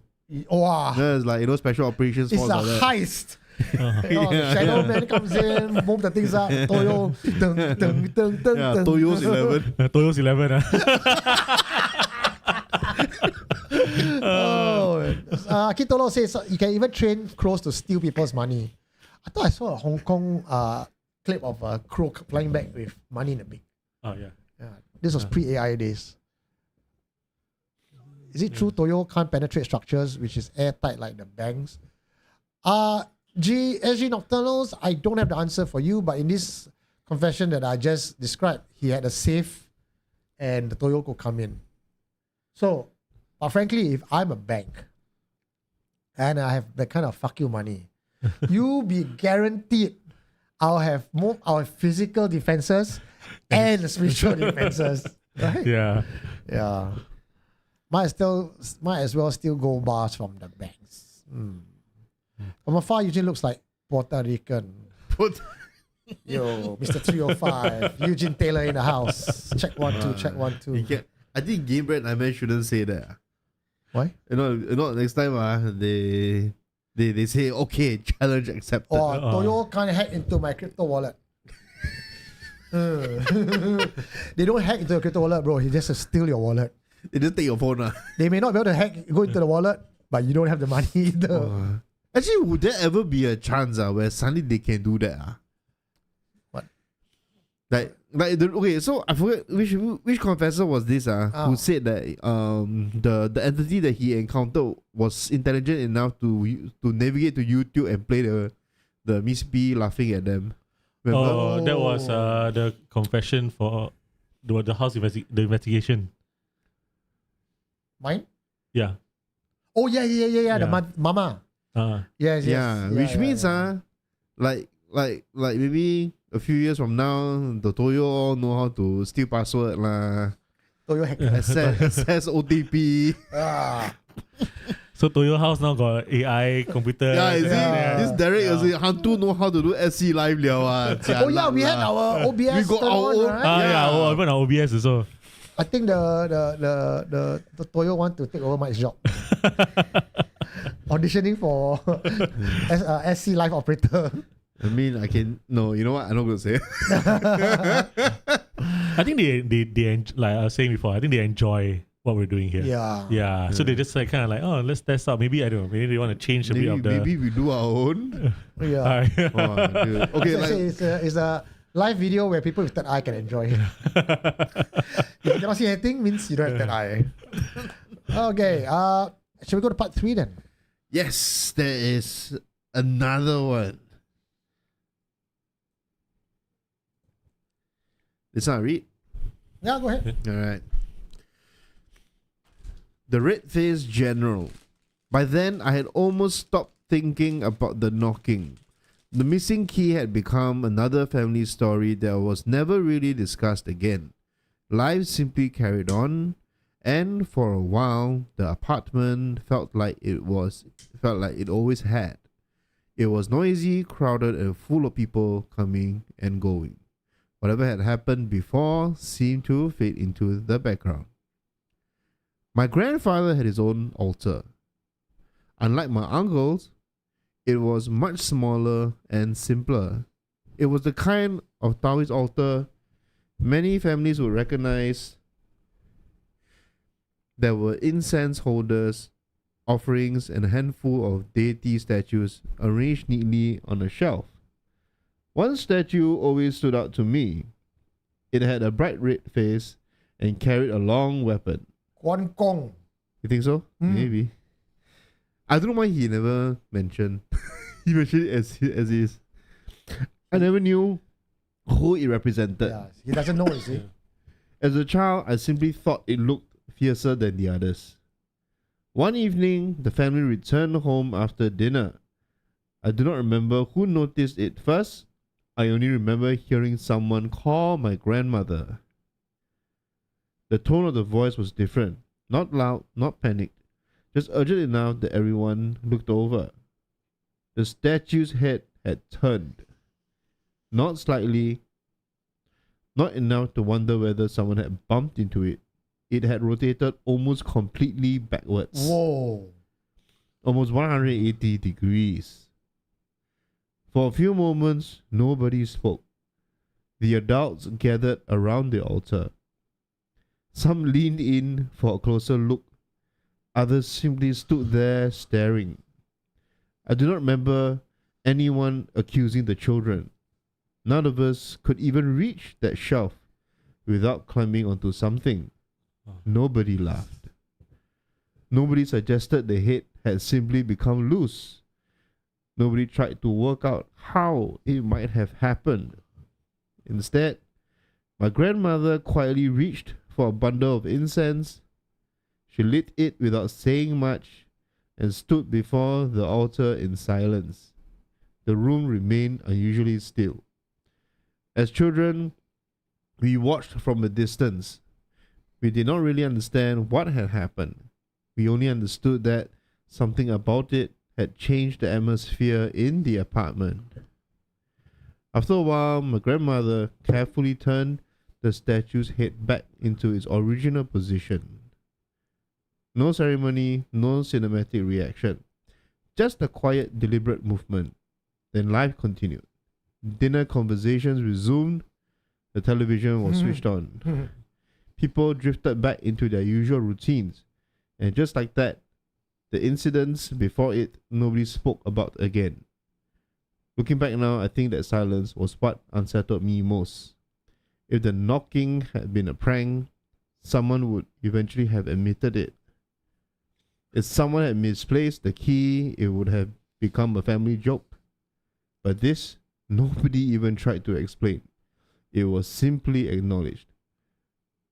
Wow. There's like, special operations It's force a like that. heist. The shadow man comes in, move the things up, Toyo, dun, dun, dun, dun, Yeah, dun. Toyo's 11. Toyo's 11. Kitolo says you can even train crows to steal people's money. I thought I saw a Hong Kong clip of a crow flying back with money in the beak. Oh, yeah. Yeah, this was pre-AI days. Is it true Toyo can't penetrate structures which is airtight like the banks? SG Nocturnals, I don't have the answer for you, but in this confession that I just described, he had a safe and the Toyo could come in. So, but frankly, if I'm a bank and I have that kind of fuck you money, you be guaranteed I'll have physical defenses and spiritual defenses. Right? Yeah. Yeah. Might as well steal gold bars from the banks. From afar, Eugene looks like Puerto Rican. Yo, Mr. 305, Eugene Taylor in the house. Check 1 2, check 1 2. I think Game Bread I Man shouldn't say that. Why? Next time they say, okay, challenge accepted. Oh, Toyo can't hack into my crypto wallet. They don't hack into your crypto wallet, bro. He just steal your wallet. They just take your phone. They may not be able to go into the wallet, but you don't have the money either. Actually, would there ever be a chance where suddenly they can do that? What? Okay, so I forget which confessor was this who said that the entity that he encountered was intelligent enough to navigate to YouTube and play the Miss B laughing at them. Remember? Oh, that was the confession for the house the investigation. Mine? Yeah. Oh, yeah. Yeah. The mama. Yes. Yeah, which means like maybe a few years from now, the Toyo all know how to steal password lah, Toyo hacker. access OTP. So Toyo house now got AI computer. Yeah, you see, Yeah. this Derek is Hantu know how to do SC live liao. Oh yeah, we had our OBS. We got turn our on, own- right? Even our OBS also. I think the Toyo want to take over Mike's job. Auditioning for SC live operator. I mean, you know what? I'm not going to say. I think they like I was saying before, I think they enjoy what we're doing here. Yeah. So they just like kind of like, oh, let's test out. Maybe, I don't know, maybe they want to change a bit of the... Maybe we do our own. Yeah. Oh, dude. Okay, It's a live video where people with that eye can enjoy it. If you cannot see anything, means you don't have that eye. Okay. Shall we go to part 3 then? yes, there is another one. This one I read? Yeah, go ahead. All right. The red-faced general. By then, I had almost stopped thinking about the knocking. The missing key had become another family story that was never really discussed again. Life simply carried on, and for a while, the apartment felt like it always had. It was noisy, crowded, and full of people coming and going. Whatever had happened before seemed to fade into the background. My grandfather had his own altar. Unlike my uncle's, it was much smaller and simpler. It was the kind of Taoist altar many families would recognize. There were incense holders, offerings, and a handful of deity statues arranged neatly on a shelf. One statue always stood out to me. It had a bright red face and carried a long weapon. Quan Kong. You think so? Maybe. I don't know why he never mentioned. He mentioned it as is. I never knew who it represented. Yeah, he doesn't know, you see. As a child, I simply thought it looked fiercer than the others. One evening, the family returned home after dinner. I do not remember who noticed it first. I only remember hearing someone call my grandmother. The tone of the voice was different. Not loud, not panicked. Just urgent enough that everyone looked over. The statue's head had turned. Not slightly, not enough to wonder whether someone had bumped into it. It had rotated almost completely backwards. Whoa. Almost 180 degrees. For a few moments, nobody spoke. The adults gathered around the altar. Some leaned in for a closer look. Others simply stood there staring. I do not remember anyone accusing the children. None of us could even reach that shelf without climbing onto something. Nobody laughed. Nobody suggested the head had simply become loose. Nobody tried to work out how it might have happened. Instead, my grandmother quietly reached for a bundle of incense. She lit it without saying much and stood before the altar in silence. The room remained unusually still. As children, we watched from a distance. We did not really understand what had happened. We only understood that something about it had changed the atmosphere in the apartment. After a while, my grandmother carefully turned the statue's head back into its original position. No ceremony, no cinematic reaction. Just a quiet, deliberate movement. Then life continued. Dinner conversations resumed. The television was switched on. People drifted back into their usual routines. And just like that, the incidents before it, nobody spoke about again. Looking back now, I think that silence was what unsettled me most. If the knocking had been a prank, someone would eventually have admitted it. If someone had misplaced the key, it would have become a family joke. But this, nobody even tried to explain. It was simply acknowledged,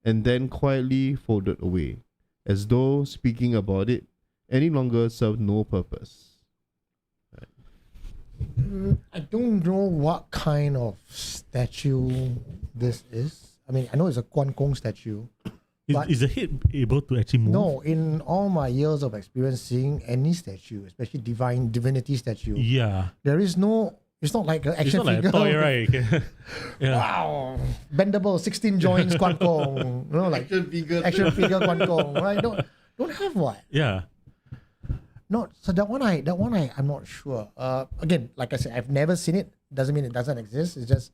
and then quietly folded away, as though speaking about it any longer served no purpose. I don't know what kind of statue this is. I mean, I know it's a Quan Kong statue. But Is the head able to actually move? no, in all my years of experience seeing any statue, especially divinity statue, Yeah. there is no. It's not like an It's action not like figure. a toy, right? Yeah. Wow, bendable 16 joints Quan Kong. You know, like action figure Quan Kong. Right? Don't have one. Yeah. Not so that one. I'm not sure. Again, like I said, I've never seen it. Doesn't mean it doesn't exist. It's just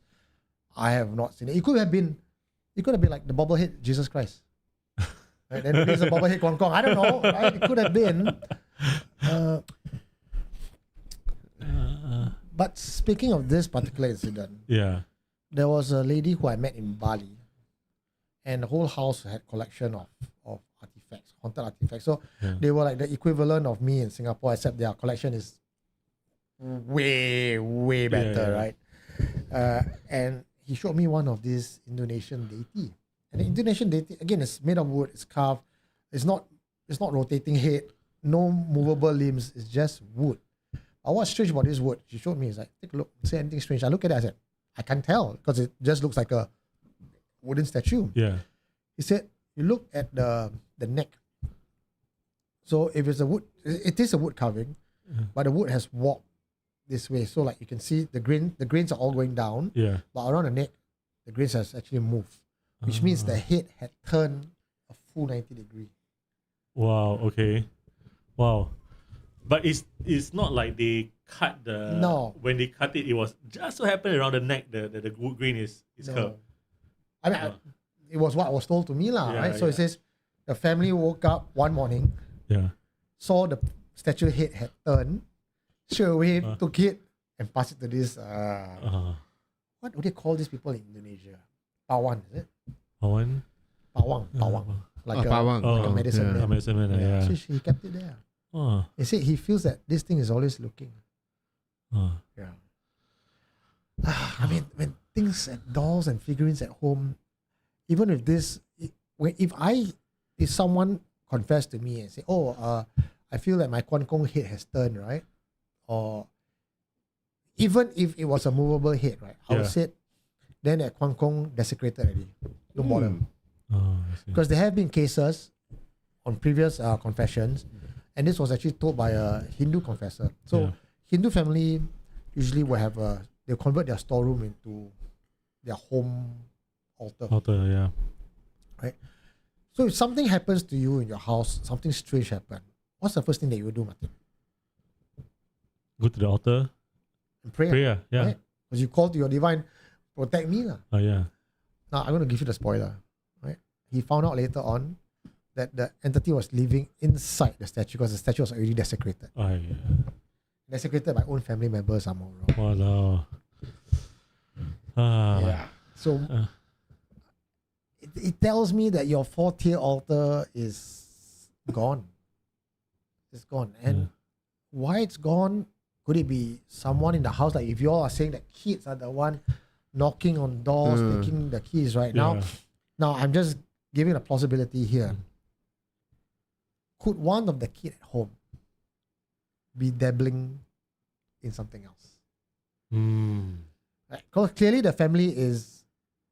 I have not seen it. It could have been like the bobblehead Jesus Christ. Right? Then it is a bobblehead Quan Kong. I don't know. Right? It could have been. But speaking of this particular incident, Yeah. there was a lady who I met in Bali, and the whole house had collection of artifacts, haunted artifacts. So they were like the equivalent of me in Singapore, except their collection is way better, yeah. right? And he showed me one of these Indonesian deity. And the Indonesian deity, again, is made of wood, it's carved, it's not rotating head, no movable limbs, it's just wood. But what's strange about this wood? She showed me, it's like, take a look, say anything strange. I look at it, I said, I can't tell, because it just looks like a wooden statue. Yeah. He said, you look at the neck. So if it's a wood, it is a wood carving, but the wood has warped this way. So like you can see the grains are all going down, Yeah. but around the neck, the grains has actually moved, which means the head had turned a full 90 degree. Wow. Okay. Wow. But it's not like they cut the. No. When they cut it, it was just so happened around the neck. The wood grain is curved. I mean, it was what was told to me, Yeah, right? So yeah. it says the family woke up one morning, Yeah. saw the statue head had turned, straight away took it and passed it to this. What do they call these people in Indonesia? Pawan, is it? One. Pawang. Like a Pawang. like a medicine man. Medicine man. Yeah. So he kept it there. He said he feels that this thing is always looking. Yeah. I mean, when things and dolls and figurines at home, even with this, if someone confessed to me and say, I feel that my Quan Kong head has turned, right? Or even if it was a movable head, right? I would say, then that Quan Kong desecrated already. Don't bother. I see. Because there have been cases on previous confessions, and this was actually told by a Hindu confessor. So Hindu family usually will have they'll convert their storeroom into their home altar. Yeah. So if something happens to you in your house, something strange happen, what's the first thing that you will do, Martin? Go to the altar. And pray. Prayer. Yeah. Right? Because you call to your divine, protect me. Oh yeah. Now, I'm going to give you the spoiler. Right? He found out later on that the entity was living inside the statue because the statue was already desecrated. Oh yeah. Desecrated by own family members, some more. Walao. Yeah. So it tells me that your 4-tier altar is gone. It's gone. And why it's gone? Could it be someone in the house? Like if you all are saying that kids are the one knocking on doors, taking the keys right now. Now I'm just giving a plausibility here. Could one of the kids at home be dabbling in something else? Right? Because clearly the family is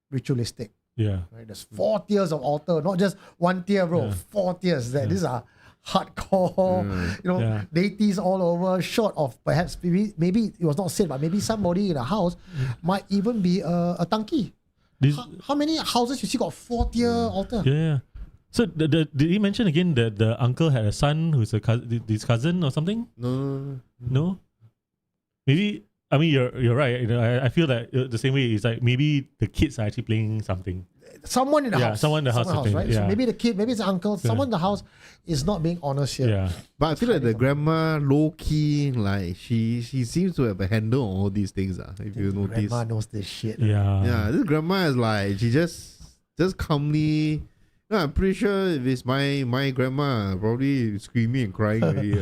ritualistic. Yeah. Right? There's 4 tiers of altar, not just 1 tier, bro. 4 tiers. These are hardcore, deities all over. Short of perhaps maybe it was not said, but maybe somebody in a house might even be a tanki. How many houses you see got 4 tier altar? Yeah. So did he mention again that the uncle had a son who's his cousin or something? No. Maybe. I mean, you're right. You know, I feel that the same way is like maybe the kids are actually playing something. Someone in the house. Someone in the house, right? Yeah. So maybe the kid, maybe it's the uncle. Someone in the house is not being honest here. Yeah. But I feel like the grandma low key, like she seems to have a handle on all these things. If you notice, Grandma knows this shit. Yeah, this grandma is like she just calmly. No, I'm pretty sure if it's my grandma, probably screaming and crying already.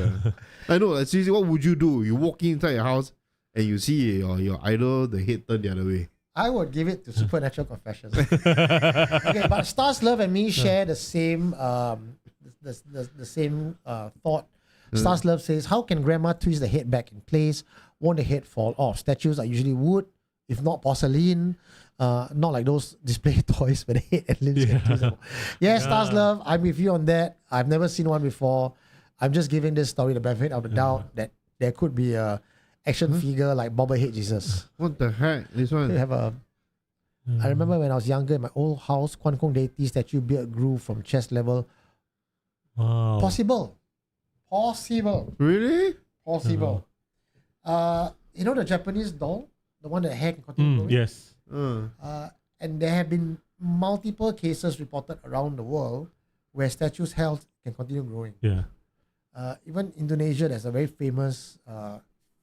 I know. Like, seriously, what would you do? You walk inside your house and you see your idol, the head turned the other way. I would give it to Supernatural Confessions. Okay, but Stars Love and me share the same the same thought. Stars Love says, how can grandma twist the head back in place? Won't the head fall off? Statues are usually wood, if not porcelain. Not like those display toys where the head and limbs get twisted. Yes, Stars Love, I'm with you on that. I've never seen one before. I'm just giving this story the benefit of the doubt that there could be a action figure like bobblehead Jesus. What the heck? This one? You have I remember when I was younger in my old house, Kwan Kong deity statue beard grew from chest level. Wow. Possible. Really? Possible. You know the Japanese doll? The one that hair can continue growing? Yes. And there have been multiple cases reported around the world where statues held can continue growing. Yeah. Even Indonesia, there's a very famous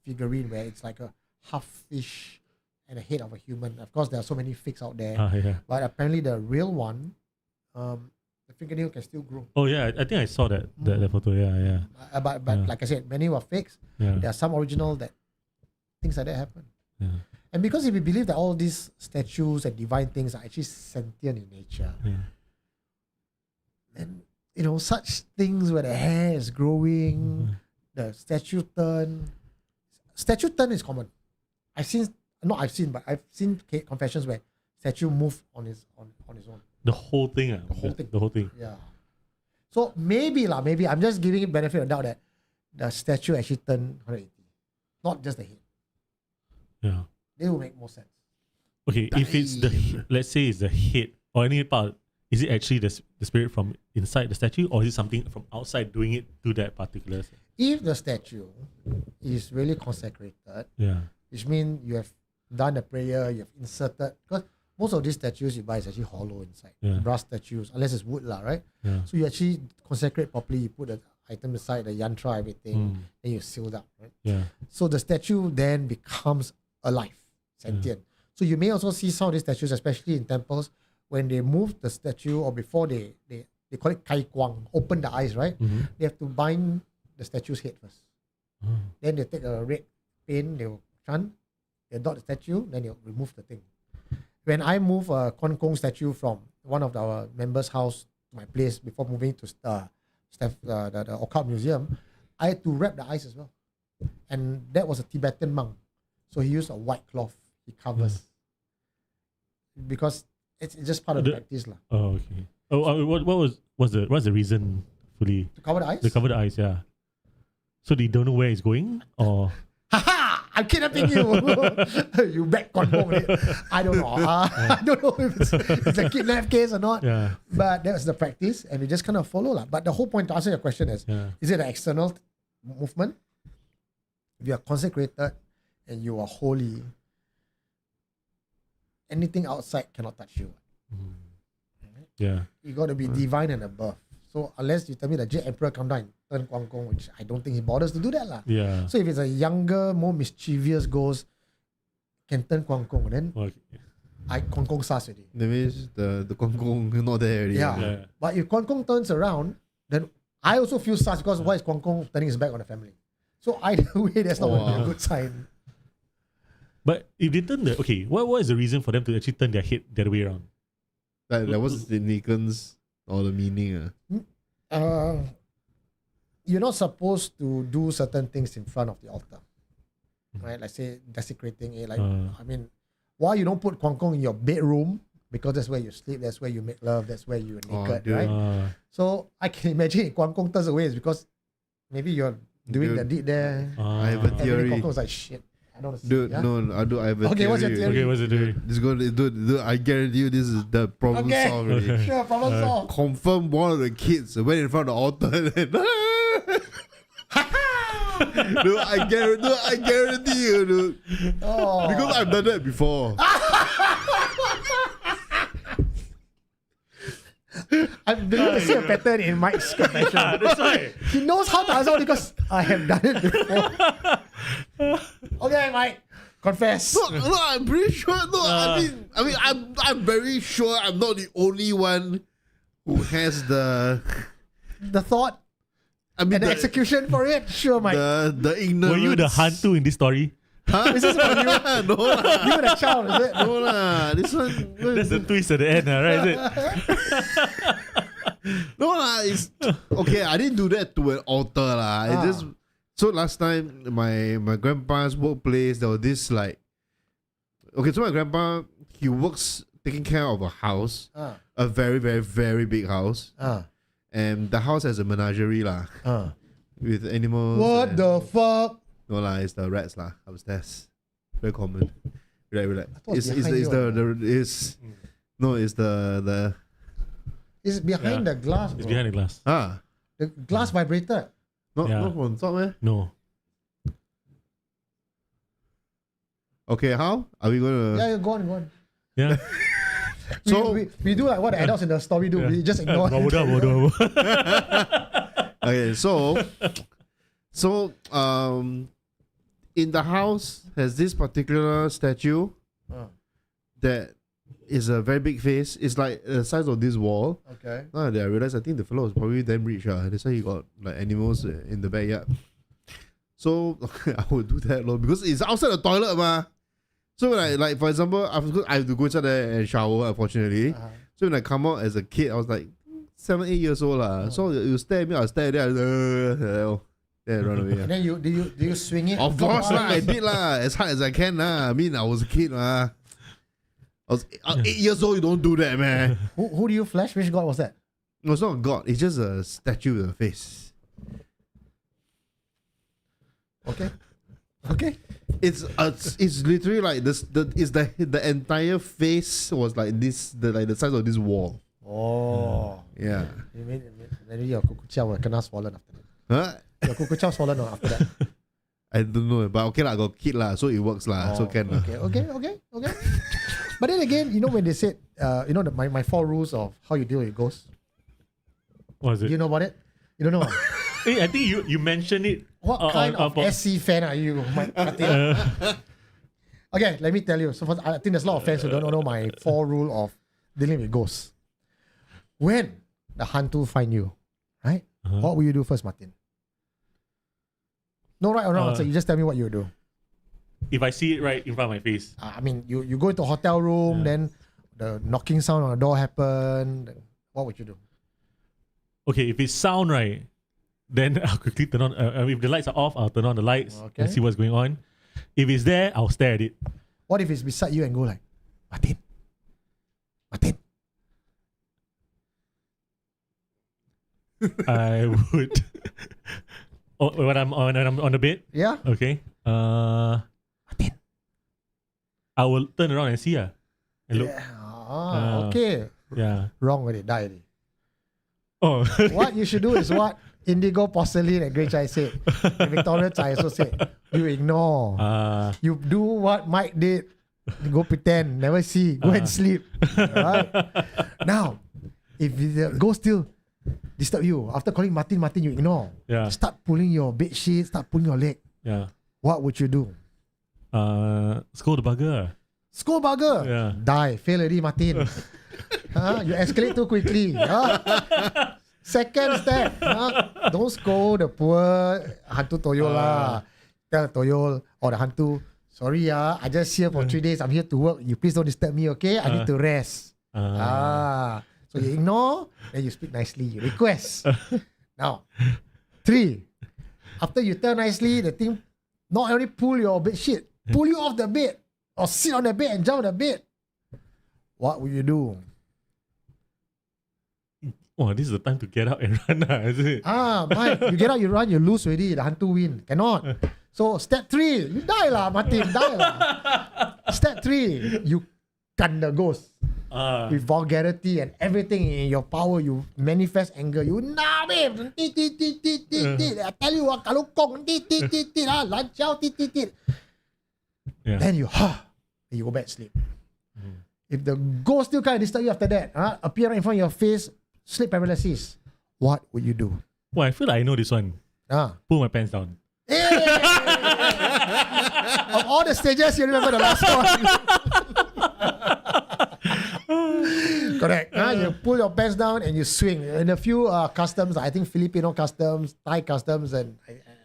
figurine where it's like a half fish and a head of a human. Of course, there are so many fakes out there, but apparently the real one, the fingernail can still grow. Oh yeah, I think I saw that photo. Yeah. But like I said, many were fakes. Yeah. There are some original that things like that happen. Yeah. And because if we believe that all these statues and divine things are actually sentient in nature, then such things where the hair is growing, the statue turn. Statue turn is common. I've seen confessions where statue move on his own. The whole thing. The whole thing. Yeah. So maybe I'm just giving it benefit of doubt that the statue actually turned 180, not just the head. Yeah. They will make more sense. Okay, if it's let's say it's the head or any part, is it actually the spirit from inside the statue, or is it something from outside doing it to that particular? If the statue is really consecrated, which means you have done the prayer, you have inserted, because most of these statues you buy is actually hollow inside. Brass statues, unless it's wood, right? So you actually consecrate properly, you put the item aside, the yantra, everything, then you seal it up, right? So the statue then becomes alive, sentient. So you may also see some of these statues, especially in temples, when they move the statue or before they call it kai guang, open the eyes, right? They have to bind the statue's head first. Then they take a red paint, they'll chant, they dot the statue, then they'll remove the thing. When I move a Kwan Kong statue from one of our members' house to my place before moving to the occult museum, I had to wrap the eyes as well. And that was a Tibetan monk. So he used a white cloth, he covers. Because it's just part of the practice. Oh, okay. What's the reason fully? To cover the eyes? To cover the eyes, yeah. So they don't know where it's going? Or haha, I'm kidnapping you. You back Kongkong. I don't know. I don't know if it's a kidnap case or not. Yeah. But that's the practice, and we just kind of follow lah. But the whole point to answer your question is it an external movement? If you are consecrated and you are holy, anything outside cannot touch you. Yeah. You got to be divine and above. So unless you tell me that Jade Emperor come down and turn Guanggong, which I don't think he bothers to do that lah. Yeah. So if it's a younger, more mischievous ghost, can turn Guanggong, then I Guanggong sas already. That means the Kongkong not there already. Yeah. But if Guanggong turns around, then I also feel sus because why is Guanggong turning his back on the family? So either way, that's not going to be a good sign. But if they turn what is the reason for them to actually turn their head the other way around? That was the significance or the meaning. You're not supposed to do certain things in front of the altar. Right? Like say desecrating it. Like I mean, why you don't put Guanggong in your bedroom? Because that's where you sleep, that's where you make love, that's where you're naked, right? So I can imagine if Guanggong turns away, it's because maybe you're doing the deed there. I have a And then theory. Guanggong's like shit. I don't see. Dude, yeah? no, I have a Okay, theory. what's your theory? Okay, what's the theory? This is gonna, dude, I guarantee you this is the problem Okay. solved already. Sure, problem solved. Confirm one of the kids went in front of the altar and then, dude, I guarantee you, dude. Oh. Because I've done that before. I'm beginning to see a pattern in Mike's confession. That's why. He knows how to answer because I have done it before. Okay, Mike, confess. No, I'm pretty sure. No, I mean, I'm very sure I'm not the only one who has the thought I mean and the execution for it. Sure, Mike. the ignorance. Were you the hantu in this story? Huh? This is about you. No lah. You were the child, is it? No lah. This one. That's the twist at the end, right? Is it? No lah. It's okay. I didn't do that to an altar lah. It just so last time my grandpa's workplace there was this like. Okay, so my grandpa he works taking care of a house, a very very very big house, and the house has a menagerie lah with animals. What the fuck? No lah, it's the rats lah upstairs. Very common. Relax. thought it's It's behind the It's behind the glass, It's bro. behind the glass. The glass vibrated. not from top eh? No. Okay, how are we gonna? Yeah, go on. Yeah. So- we do like what the adults in the story do. We just ignore it. Okay, so in the house has this particular statue that is a very big face. It's like the size of this wall. Okay. Now that I realized, I think the fellow was probably damn rich. That's why he got like animals in the backyard. So I would do that, because it's outside the toilet, ma. So when I, like, for example, I have to go inside there and shower, unfortunately. So when I come out as a kid, I was like 7, 8 years old. So you stare at me, I'll stare at you. Then run away. And then do you swing it? Of course, I did as hard as I can. I mean, I was a kid. I was 8 years old, you don't do that, man. Who do you flash? Which god was that? No, it's not a god. It's just a statue with a face. Okay. It's literally like this. The entire face was like this. The size of this wall. Oh. Yeah. You mean maybe your kukuchao will kena swollen after that. Huh? Your kukuchao swollen after that. I don't know, but okay lah. I got kid lah, so it works lah. So can lah. Okay. But then again, when they said, my 4 rules of how you deal with ghosts. What is Do it? you know about it? You don't know. Hey, I think you mentioned it. What kind of SC fan are you, Mike? Okay, let me tell you. So I think there's a lot of fans who don't know my 4 rule of dealing with ghosts. When the hantu find you, right? What will you do first, Martin? No right or wrong answer. You just tell me what you do. If I see it right in front of my face. I mean, you go into a hotel room, then the knocking sound on the door happen. What would you do? Okay, if it's sound right, then I'll quickly turn on. If the lights are off, I'll turn on the lights and see what's going on. If it's there, I'll stare at it. What if it's beside you and go like, Martin? I would. When I'm on the bed. Yeah. Okay. Martin. I will turn around and see and look. Okay. Yeah. Wrong with it. Die already. Oh. What you should do is what Indigo Porcelain and Great Chai said. And Victoria Chai also said. You ignore. You do what Mike did. You go pretend. Never see. Go and sleep. Right? Now, if the ghost still disturb you, after calling Martin, you ignore. Yeah. Start pulling your bed sheet. Start pulling your leg. Yeah. What would you do? Scold the bugger. Scold bugger. Yeah. Die. Fail already, Martin. You escalate too quickly. Second step. Don't scold the poor hantu toyol lah. Tell the toyol or the hantu, sorry I just here for 3 days. I'm here to work. You please don't disturb me, okay? I need to rest. So you ignore, then you speak nicely. You request. Now, 3. After you tell nicely, the thing not only pull your bed sheet, pull you off the bed or sit on the bed and jump on the bed. What will you do? Oh, this is the time to get out and run, is it? Mike, you get out, you run, you lose already. The hantu win. Cannot. So step 3, you die lah, Martin. Die lah. Step 3, you can the ghost. With vulgarity and everything in your power, you manifest anger. You babe. I tell you, kalukong, lanchao, Then you go back to sleep. If the ghost still can't disturb you after that, appear right in front of your face, sleep paralysis, what would you do? Well, I feel like I know this one. Pull my pants down. Of all the stages, you remember the last one. Correct. You pull your pants down and you swing. In a few customs, I think Filipino customs, Thai customs, and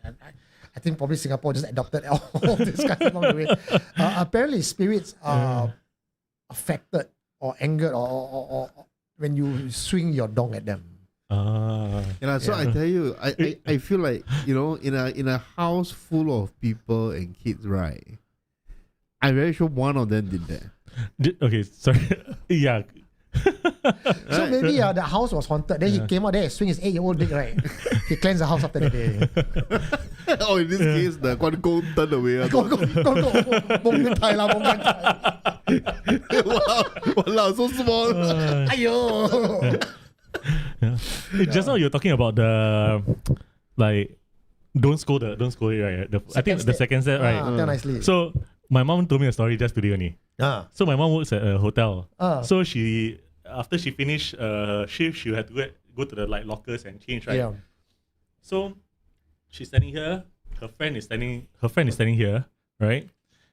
I think probably Singapore just adopted all this custom along the way. Apparently, spirits are affected or angered or when you swing your dong at them. So I tell you, I feel like, in a house full of people and kids, right? I'm very sure one of them did that. Okay, sorry. Yeah. So maybe the house was haunted. Then he came out there and swing his 8-year-old dick, right? He cleansed the house after the day. In this case, the one go turn away. Go. Wow, so small. Ayo. Just now you're talking about the don't scold it, right? I think the second step, right? Tell nicely. So my mom told me a story just today only. So my mom works at a hotel. So after she finished shift, she had to go to the lockers and change, right? Yeah. So she's standing here. Her friend is standing here, right?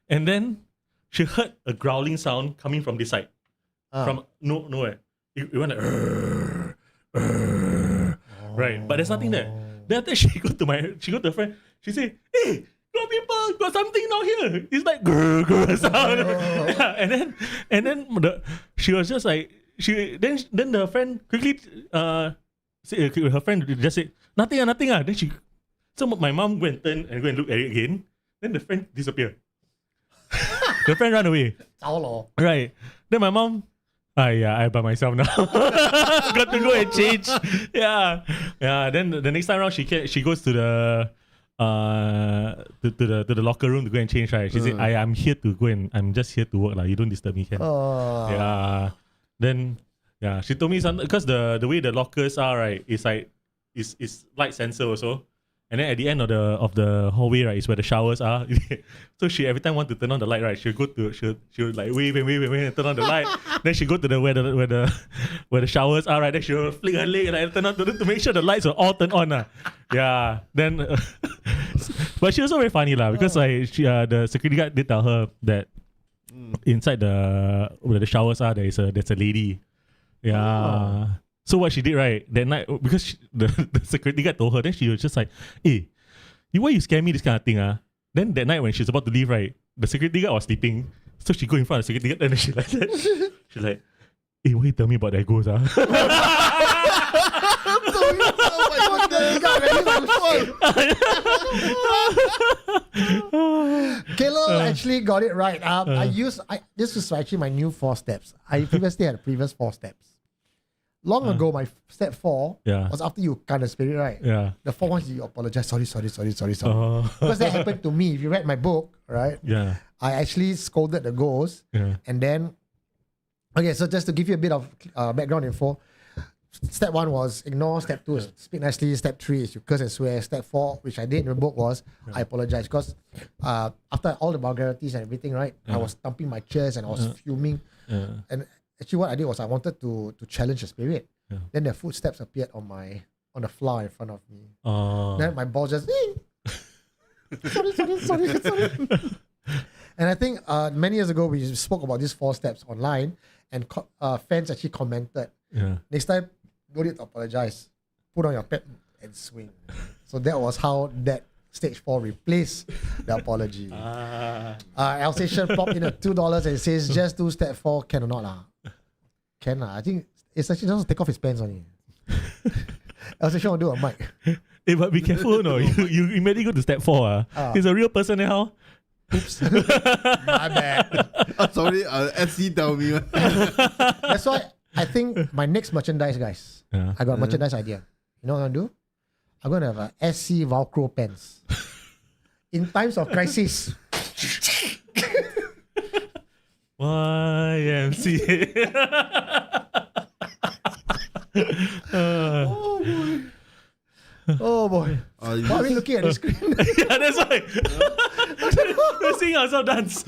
And then she heard a growling sound coming from this side, from nowhere. It went right, but there's nothing there. Then after she go to her friend, she say, "Hey, got people, got something down here." It's like grrr sound. and then she was just like then the friend quickly her friend just said nothing. Then so my mom go and look at it again. Then the friend disappeared. The friend ran away. Right. Then my mom, I by myself now. Got to go and change. Yeah. Then the next time around, she goes to the to the locker room to go and change. Right. She said, I'm here to go and I'm just here to work. You don't disturb me. Yeah. Then she told me something because the way the lockers are, right, is light sensor also. And then at the end of the hallway, right, is where the showers are. So she every time want to turn on the light, right, she'll wave and turn on the light. Then she go to where the showers are, right. Then she'll flick her leg and turn on to make sure the lights are all turned on. Yeah. Then, but she was also very funny because the security guard did tell her that inside where the showers are, there's a lady. Yeah. So what she did, right, that night, because the security guard told her, then she was just like, "Hey, why you scare me this kind of thing, Then that night when she's about to leave, right, the security guard was sleeping. So she go in front of the security guard and then she like that. She's like, "Hey, why you tell me about that ghost, Kayla actually got it right. This is actually my new 4 steps. I previously had the previous 4 steps. long ago, my step 4 Yeah. was after you kind of spirit, right? Yeah. The 4 ones you apologize. Sorry. Oh. Because that happened to me. If you read my book, right? Yeah. I actually scolded the ghost. Yeah. And then, okay, so just to give you a bit of background info, step 1 was ignore. Step 2 is speak nicely. Step 3 is you curse and swear. Step 4, which I did in the book, was I apologize. Because after all the vulgarities and everything, right, I was thumping my chest and I was fuming. And actually what I did was I wanted to challenge the spirit. Yeah. Then the footsteps appeared on the floor in front of me. Oh. Then my boss just sorry. And I think many years ago we spoke about these 4 steps online, and fans actually commented, Yeah. next time no need to apologize, put on your pep and swing. So that was how that stage 4 replaced the apology. Alsatian popped in at $2 and says, just do step 4, can or not lah? Can lah. I think it's actually just take off his pants on it. Alsatian will do a mic. Hey, but be careful, no. You immediately go to step 4. He's a real person now. Oops. My bad. Sorry, SC tell me. That's why I think my next merchandise, guys, Yeah. I got a merchandise idea. You know what I'm going to do? I'm going to have a SC Velcro pants. In times of crisis. YMCA. Oh boy. Why are we looking at the screen? Yeah, that's why. We're seeing ourselves dance.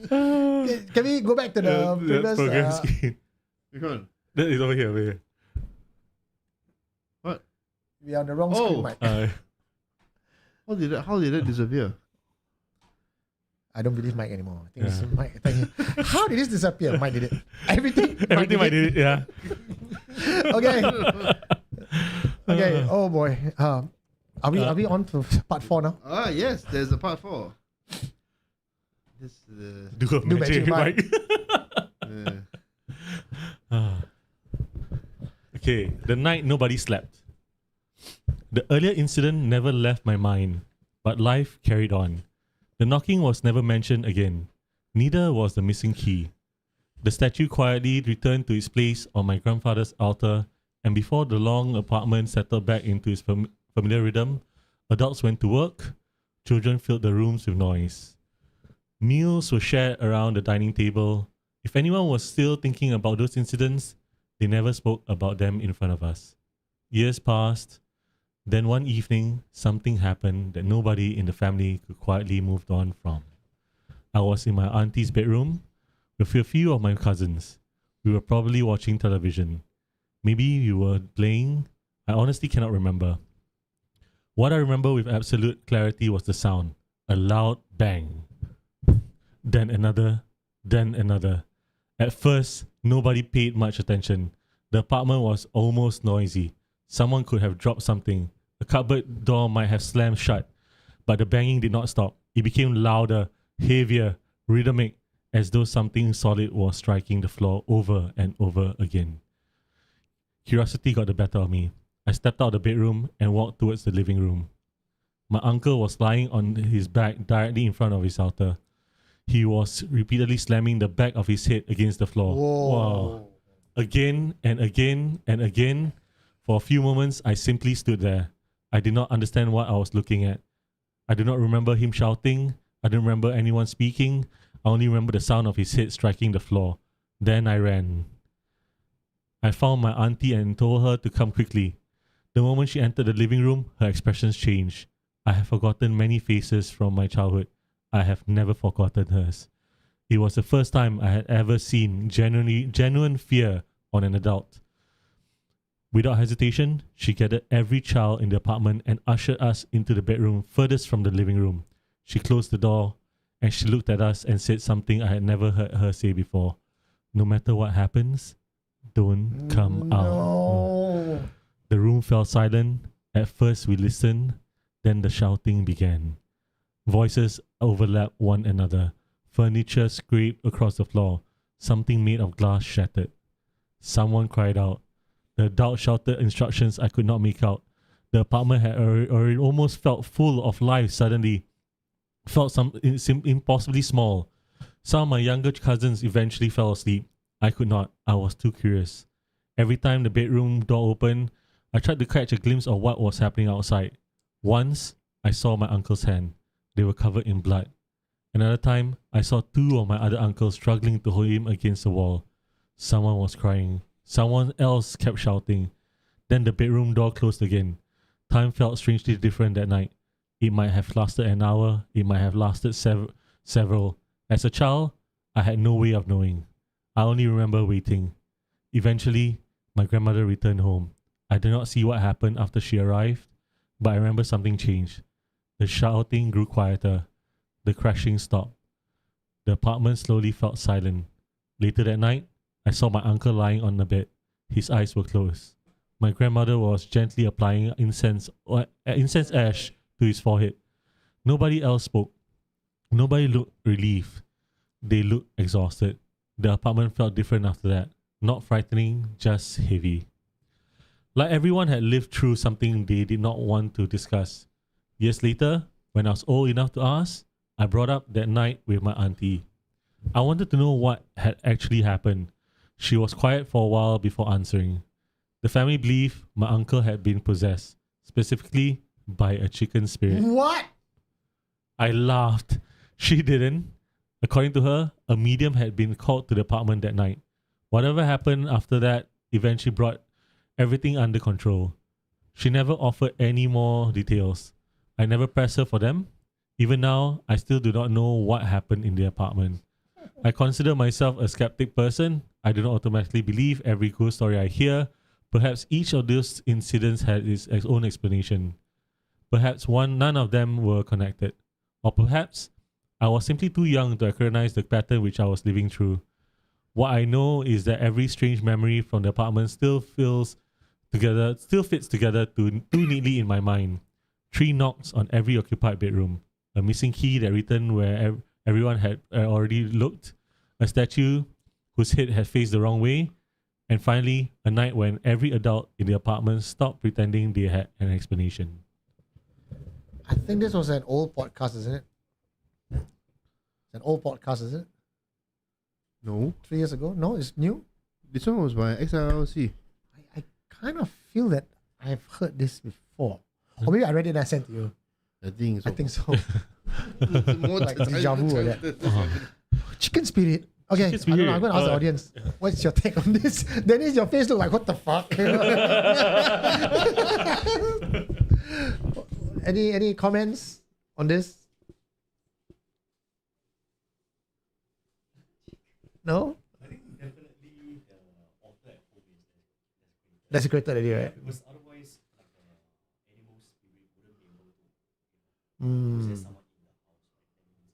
Can we go back to the previous? program screen. Which one? That is over here. What? We are on the wrong Oh. screen, Mike. How did that disappear? I don't believe Mike anymore. I think Yeah. it's Mike. How did this disappear? Mike did it. Everything Everything I did it, yeah. Okay. Okay. Oh boy. Are we on to part 4 now? Yes, there's a part 4. This Do a magic, magic, Mike. uh, Okay, the night nobody slept. The earlier incident never left my mind, but life carried on. The knocking was never mentioned again. Neither was the missing key. The statue quietly returned to its place on my grandfather's altar, and before the long apartment settled back into its familiar rhythm, adults went to work, children filled the rooms with noise. Meals were shared around the dining table. If anyone was still thinking about those incidents, they never spoke about them in front of us. Years passed. Then one evening, something happened that nobody in the family could quietly move on from. I was in my auntie's bedroom with a few of my cousins. We were probably watching television. Maybe we were playing. I honestly cannot remember. What I remember with absolute clarity was the sound. A loud bang. Then another. Then another. At first, nobody paid much attention. The apartment was almost noisy. Someone could have dropped something. The cupboard door might have slammed shut. But the banging did not stop. It became louder, heavier, rhythmic, as though something solid was striking the floor over and over again. Curiosity got the better of me. I stepped out of the bedroom and walked towards the living room. My uncle was lying on his back directly in front of his altar. He was repeatedly slamming the back of his head against the floor. Whoa. Wow. Again and again and again. For a few moments, I simply stood there. I did not understand what I was looking at. I do not remember him shouting. I don't remember anyone speaking. I only remember the sound of his head striking the floor. Then I ran. I found my auntie and told her to come quickly. The moment she entered the living room, her expressions changed. I have forgotten many faces from my childhood. I have never forgotten hers. It was the first time I had ever seen genuine fear on an adult. Without hesitation, she gathered every child in the apartment and ushered us into the bedroom furthest from the living room. She closed the door and she looked at us and said something I had never heard her say before. No matter what happens, don't come out. No. The room fell silent. At first we listened, then the shouting began. Voices overlapped one another. Furniture scraped across the floor. Something made of glass shattered. Someone cried out. The adult shouted instructions I could not make out. The apartment had already almost felt full of life suddenly. Felt impossibly small. Some of my younger cousins eventually fell asleep. I could not. I was too curious. Every time the bedroom door opened, I tried to catch a glimpse of what was happening outside. Once, I saw my uncle's hand. They were covered in blood. Another time, I saw two of my other uncles struggling to hold him against the wall. Someone was crying. Someone else kept shouting. Then the bedroom door closed again. Time felt strangely different that night. It might have lasted an hour. It might have lasted several. As a child, I had no way of knowing. I only remember waiting. Eventually, my grandmother returned home. I did not see what happened after she arrived, but I remember something changed. The shouting grew quieter. The crashing stopped. The apartment slowly felt silent. Later that night, I saw my uncle lying on the bed. His eyes were closed. My grandmother was gently applying incense ash to his forehead. Nobody else spoke. Nobody looked relieved. They looked exhausted. The apartment felt different after that. Not frightening, just heavy. Like everyone had lived through something they did not want to discuss. Years later, when I was old enough to ask, I brought up that night with my auntie. I wanted to know what had actually happened. She was quiet for a while before answering. The family believed my uncle had been possessed, specifically by a chicken spirit. What? I laughed. She didn't. According to her, a medium had been called to the apartment that night. Whatever happened after that eventually brought everything under control. She never offered any more details. I never pressed her for them. Even now, I still do not know what happened in the apartment. I consider myself a skeptic person. I do not automatically believe every ghost story I hear. Perhaps each of those incidents had its own explanation. Perhaps none of them were connected. Or perhaps I was simply too young to recognize the pattern which I was living through. What I know is that every strange memory from the apartment still fits together too neatly in my mind. 3 knocks on every occupied bedroom. A missing key that returned where everyone had already looked. A statue whose head had faced the wrong way. And finally, a night when every adult in the apartment stopped pretending they had an explanation. I think this was an old podcast, isn't it? It's an old podcast, is it? No, 3 years ago? No, it's new. this one was by XLC. I kind of feel that I've heard this before. Or maybe I read it and I sent to you. I think so. I think so. More Like than- deja vu or that. Chicken spirit. Okay, Chicken I don't know. I'm spirit. going to ask the audience. What's your take on this? Dennis, your face look like, what the fuck? Any comments on this? No? Desecrated already, right? Because otherwise, like animal spirit wouldn't be able to Mm. possess someone in the house, right?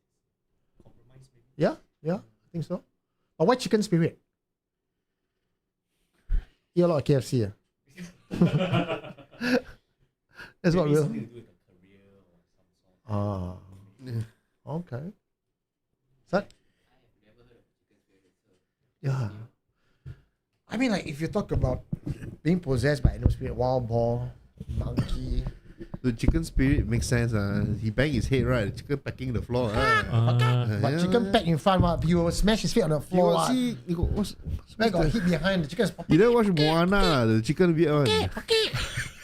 Compromise maybe. Yeah, I think so. But why chicken spirit? Eat a lot of KFC. That's what Maybe real. something to do with a career or some sort. Okay. That? Yeah. I mean, like, if you talk about being possessed by animal spirit, wild boar, monkey. The chicken spirit makes sense. He banged his head, right? The chicken pecking the floor. But Yeah. chicken peck in front, he will smash his feet on the You floor. got see, you got watch. Man got hit behind, the chicken is popping. You never watch Moana, the chicken weird one.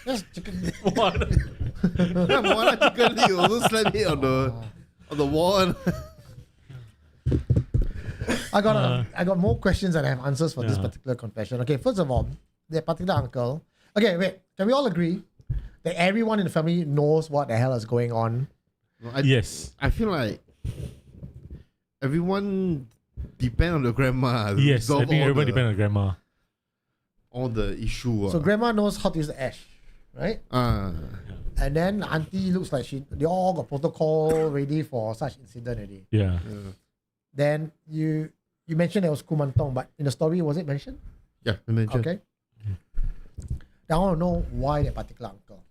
Yes, chicken. Yeah, Moana chicken, he also slam hit on the wall. I got more questions than I have answers for this Yeah. particular confession. Okay, first of all, that particular uncle. Okay, wait. Can we all agree that everyone in the family knows what the hell is going on? Yes. I feel like everyone depend on the grandma. to Yes, I resolve think all everybody the- depends on grandma. all the issue. So grandma knows how to use the ash, right? And then auntie looks like they all got protocol ready for such incident already. Yeah. Then you mentioned there was kumantong, but in the story was it mentioned? Yeah, I mentioned. Okay. Now I want to know why that particular uncle.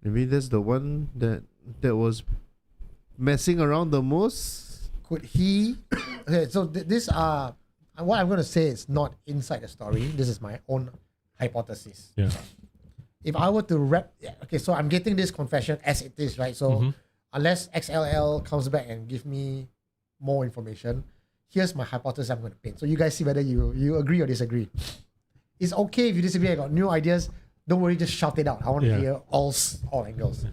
Maybe that's the one that was messing around the most. Could he? Okay, so this what I'm going to say is not inside the story. This is my own hypothesis. Yeah. If I were to okay, so I'm getting this confession as it is, right? So unless XLL comes back and give me more information, here's my hypothesis I'm going to paint. So you guys see whether you agree or disagree. It's okay if you disagree. I got new ideas. Don't worry, just shout it out. I want to hear all angles.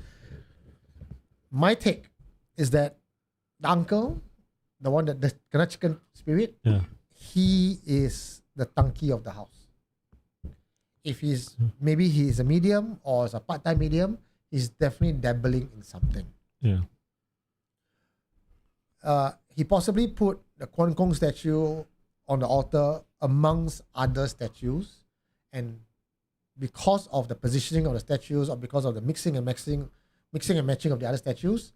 My take is that the uncle, the one that the kena chicken spirit, he is the tanki of the house. If he's maybe he is a medium or is a part-time medium, he's definitely dabbling in something. Yeah. He possibly put the Kuan Kong statue on the altar amongst other statues, and because of the positioning of the statues or because of the mixing and matching of the other statues,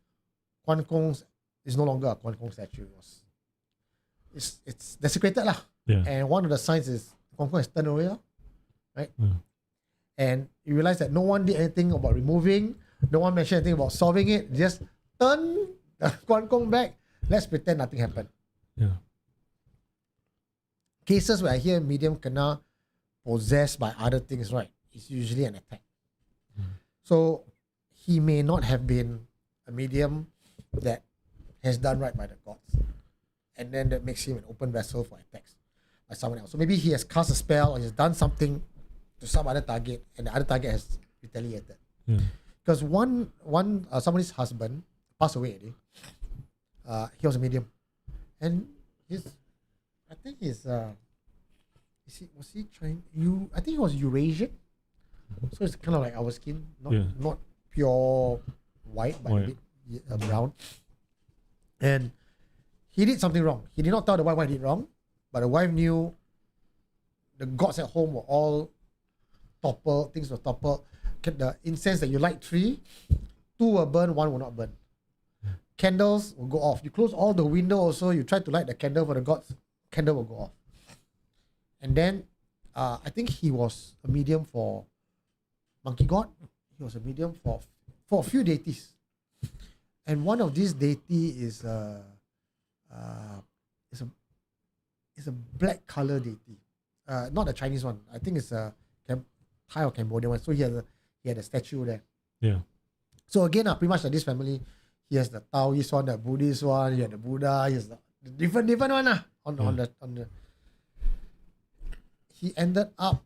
Kuan Kong is no longer a Kuan Kong statue. It's desecrated lah. Yeah. And one of the signs is Kuan Kong is turned away, right? And you realize that no one did anything about removing, no one mentioned anything about solving it. Just turn the Kuan Kong back. Let's pretend nothing happened. Yeah. Cases where I hear medium kena possessed by other things, right? It's usually an attack. So he may not have been a medium that has done right by the gods, and then that makes him an open vessel for attacks by someone else. So maybe he has cast a spell or he has done something to some other target, and the other target has retaliated. Because somebody's husband passed away already. He was a medium, and I think he was Eurasian, so it's kind of like our skin, not pure white, but a bit brown. And he did something wrong. He did not tell the wife what he did wrong, but the wife knew. The gods at home were all toppled. Things were toppled. The incense that you light 3, 2 will burn, 1 will not burn. Candles will go off. You close all the windows also, you try to light the candle for the gods, candle will go off. And then I think he was a medium for monkey god. He was a medium for a few deities. And one of these deity is a black color deity. Not a Chinese one. I think it's a Thai or Cambodian one. So he had a statue there. Yeah. So again, pretty much like this family, he has the Taoist one, the Buddhist one, he had the Buddha, he has the different one on the. He ended up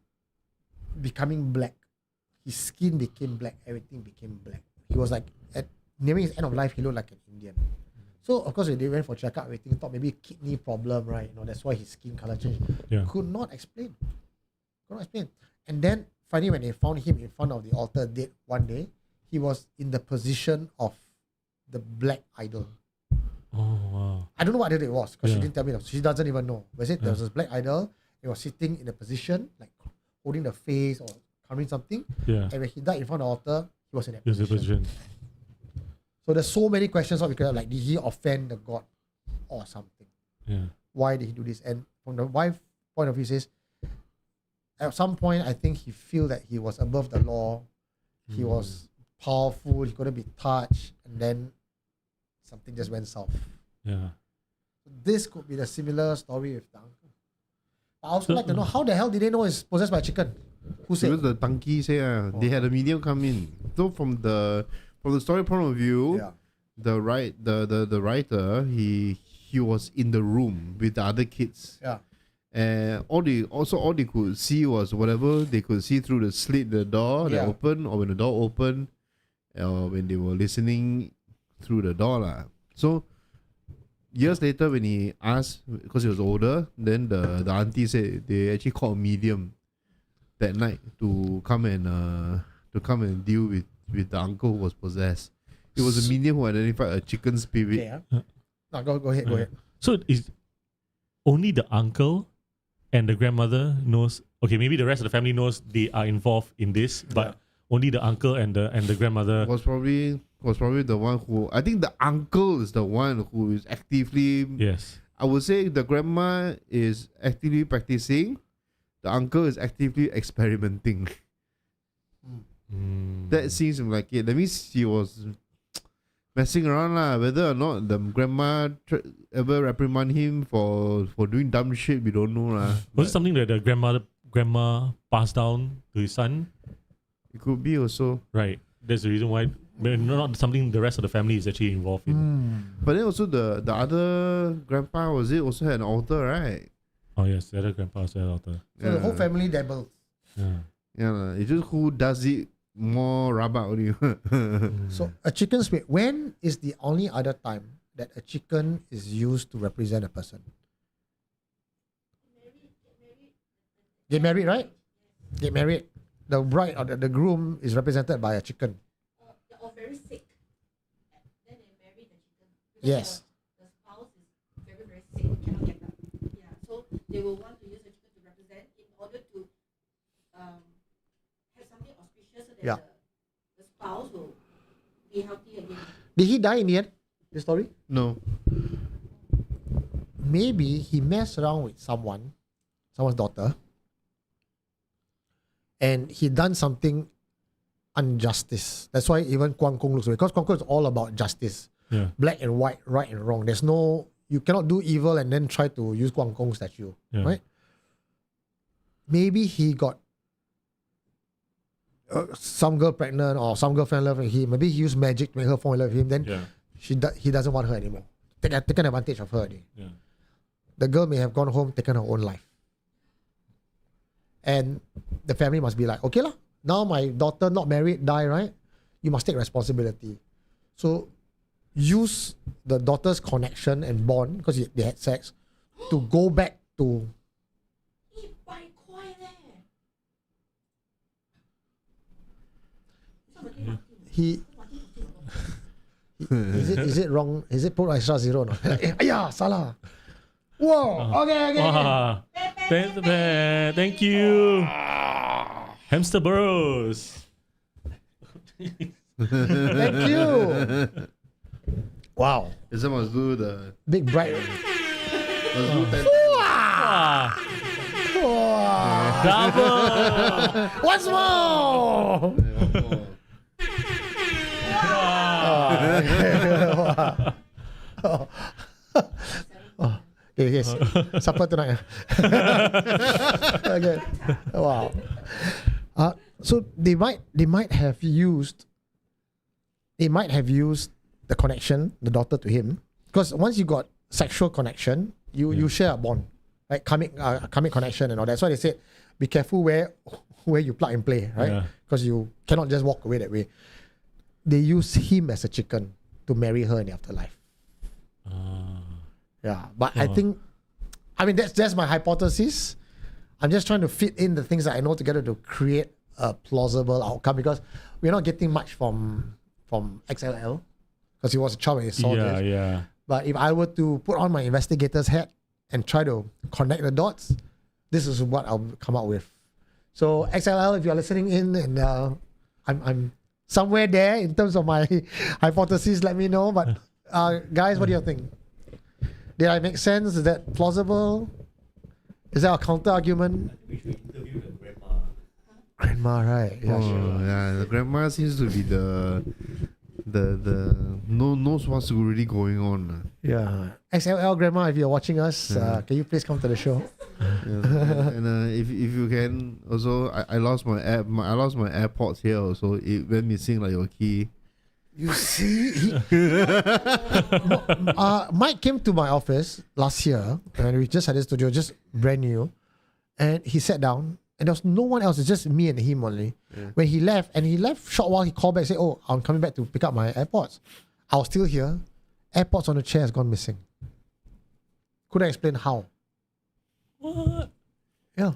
becoming black. His skin became black. Everything became black. He was like nearing his end of life. He looked like an Indian. So of course, when they went for checkup, everything thought maybe kidney problem, right? That's why his skin color changed. Yeah. Could not explain. And then finally, when they found him in front of the altar dead one day, he was in the position of the black idol. Oh wow! I don't know what idol it was because she didn't tell me. She doesn't even know. Was it there was this black idol? It was sitting in a position like holding the face or covering something. Yeah. And when he died in front of the altar, he was in that There's a position. position. So there's so many questions because like, did he offend the god or something? Yeah. Why did he do this? And from the wife point of view, says at some point I think he feel that he was above the law. He was powerful. He couldn't be touched, and then something just went south. Yeah. This could be the similar story with the uncle. I also like to know how the hell did they know it's possessed by a chicken? Who said? Because the tanki say they had a medium come in. So from the story point of view, the writer he was in the room with the other kids. Yeah. And all they could see was whatever they could see through the slit the door that opened, or when the door opened, or when they were listening through the door lah. So years later, when he asked, because he was older, then the auntie said they actually called a medium that night to come and deal with the uncle who was possessed. It was a medium who identified a chicken spirit. Okay, no, go ahead. So is only the uncle and the grandmother knows? Okay, maybe the rest of the family knows they are involved in this, but only the uncle and the grandmother was probably the one who, I think the uncle is the one who is actively. Yes. I would say the grandma is actively practicing. The uncle is actively experimenting. That seems like it. That means he was messing around lah. Whether or not the grandma ever reprimand him for doing dumb shit, we don't know lah. Was it something that the grandma passed down to his son? It could be also. Right. That's the reason why. but not something the rest of the family is actually involved in. But then also the other grandpa also had an altar, right? Oh yes, the other grandpa also had altar. So the whole family dabbles. Yeah. Yeah, it's just who does it more rabak only. So a chicken spirit. When is the only other time that a chicken is used to represent a person? Get married, right? Get married. The bride or the groom is represented by a chicken. Or very sick. Then they marry the chicken. Yes. The spouse is very, very sick, cannot get up. Yeah. So they will want to use the chicken to represent in order to have something auspicious so that Yeah. the spouse will be healthy again. Did he die in the end? The story? No. Maybe he messed around with someone's daughter, and he done something injustice. That's why even Guang Gong looks away. Because Guang Gong is all about justice. Yeah. Black and white, right and wrong. There's no, you cannot do evil and then try to use Guang Gong statue. Yeah. Right? Maybe he got some girl pregnant or some girl fell in love with him. Maybe he used magic to make her fall in love with him. Then Yeah. he doesn't want her anymore. Taken advantage of her already. Yeah. The girl may have gone home, taken her own life. And the family must be like, okay lah, now my daughter not married, die, right? You must take responsibility. So use the daughter's connection and bond, because they had sex, to go back to... 100块嘞！ He is it wrong? Is it put extra zero or not? Ayah, salah. Whoa, okay. Wow. Thank you. Hamster Burrows. Thank you. Wow. This one must do the Big bright. must do 10. Ah, Wow. double. Once more. Okay, yes. Supper tonight. Okay. Wow. So they might have used the connection, the daughter to him, because once you got sexual connection, you share a bond, right? Karmic connection and all that. That's why they said, be careful where you plug and play, right? Yeah. Because you cannot just walk away that way. They use him as a chicken to marry her in the afterlife. Yeah, but I mean that's my hypothesis. I'm just trying to fit in the things that I know together to create a plausible outcome, because we're not getting much from XLL because he was a child when he saw this. Yeah. But if I were to put on my investigator's hat and try to connect the dots, this is what I'll come up with. So XLL, if you're listening in, and I'm somewhere there in terms of my hypothesis, let me know. But guys, what do you think? Did I make sense? Is that plausible? Is that a counter argument? We should interview the grandma. Grandma, right? Yeah, sure. Yeah, the grandma seems to be the knows what's really going on. Yeah. XLL grandma, if you're watching us, can you please come to the show? And if you can also, I lost my AirPods here also. It went missing like your key. You see, Mike came to my office last year, and we just had a studio, just brand new, and he sat down, and there was no one else. It's just me and him only. Yeah. When he left short while, he called back and said, "Oh, I'm coming back to pick up my AirPods." I was still here. AirPods on the chair has gone missing. Couldn't explain how. What? Yeah.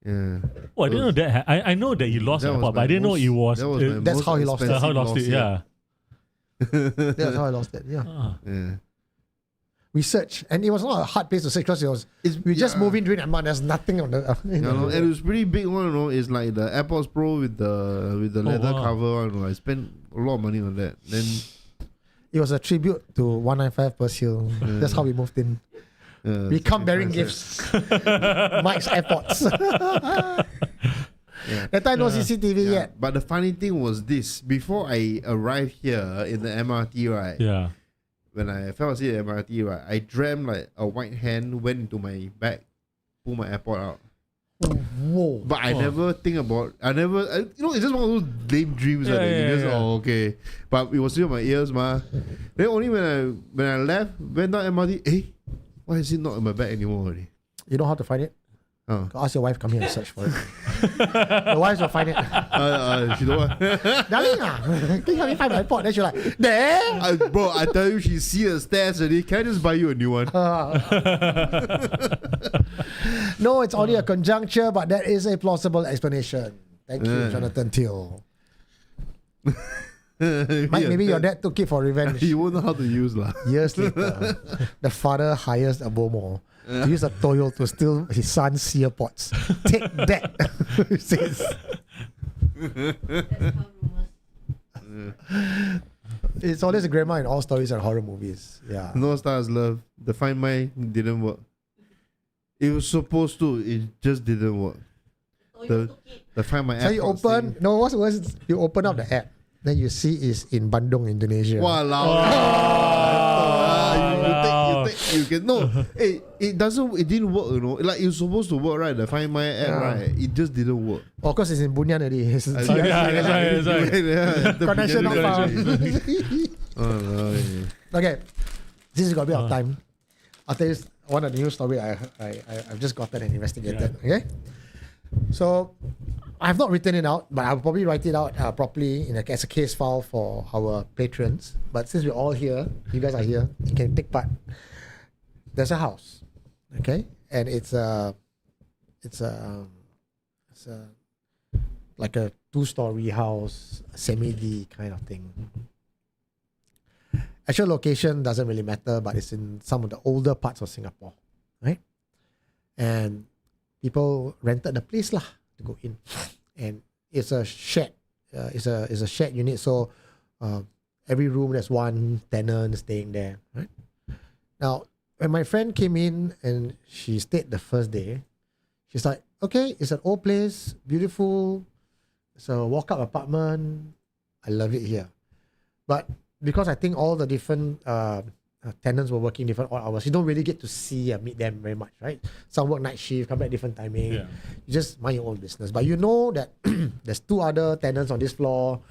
Yeah. Oh, I didn't know that. I know that you lost That your was AirPod, but my I didn't know most- it was. that was my That's most how he lost it. expensive how I lost it. yet. Yeah. That's how I lost it. Yeah. Ah. Yeah. We searched, and it was not a hard place to search because we just moved in during that month. There's nothing on the. And it was pretty big one, you know. It's like the AirPods Pro with the leather wow. cover one. You know. I spent a lot of money on that. Then It was a tribute to 195 Persil. That's how we moved in. We come bearing gifts. Mike's AirPods. Yeah. That time no CCTV Yeah. yet. But the funny thing was this: before I arrived here in the MRT, right? Yeah. When I fell asleep at MRT, right, I dreamt like a white hand went into my bag, pulled my AirPod out. Whoa. But I never think about. It's just one of those lame dreams. Yeah, that you yeah, just, yeah. oh, okay. But it was still in my ears, ma. Then only when I left, went down MRT, why is it not in my bag anymore already? You know how to find it? Oh. Ask your wife, come here and search for it. The wives will find it. She don't want. Darling, can you help me find my pot? Then she's like, there. Bro, I tell you, she see the stairs already. Can I just buy you a new one? No, it's only a conjuncture, but that is a plausible explanation. Thank you, Jonathan Till. Mike, maybe your dad took it for revenge. You won't know how to use lah. Years later, the father hires a Bomo to use a toyo to steal his son's sear pots. Take that, he says. That's how rumors. It's always a grandma in all stories and horror movies. Yeah. No Stars Love. The Find My didn't work. It was supposed to. It just didn't work. So you The took it. the Find My So app. you open, no, what's worse, you open up the app, then you see it's in Bandung, Indonesia. You can no. It didn't work, you know. Like it's supposed to work, right? The Find My app, right? It just didn't work. Of course, it's in Bunyan already. It's That's right. connection not found. Oh, no, yeah. Okay, this is got a bit of time. I'll tell you one of the news story I've just gotten and investigated. Okay, so I've not written it out, but I'll probably write it out properly as a case file for our patrons. But since we're all here, you guys are here, you can take part. There's a house, okay, and it's like a 2-story house, semi-D kind of thing. Actual location doesn't really matter, but it's in some of the older parts of Singapore, right? And people rented the place lah to go in, and it's a shed. It's a shared unit, so every room there's one tenant staying there, right? Now, when my friend came in and she stayed the first day, she's like, okay, it's an old place, beautiful. It's a walk-up apartment. I love it here. But because I think all the different tenants were working different odd hours, you don't really get to see and meet them very much, right? Some work night shift, come back different timing. Yeah. You just mind your own business. But you know that there's 2 other tenants on this floor,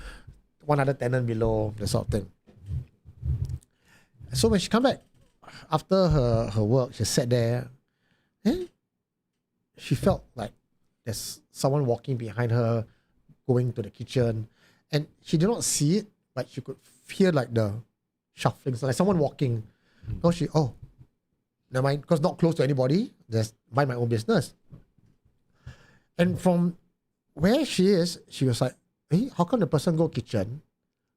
1 other tenant below, that sort of thing. So when she come back, after her work, she sat there, and she felt like there's someone walking behind her, going to the kitchen, and she did not see it, but she could hear like the shuffling, so like someone walking. So she, never mind, because not close to anybody, just mind my own business. And from where she is, she was like, hey, how come the person go kitchen,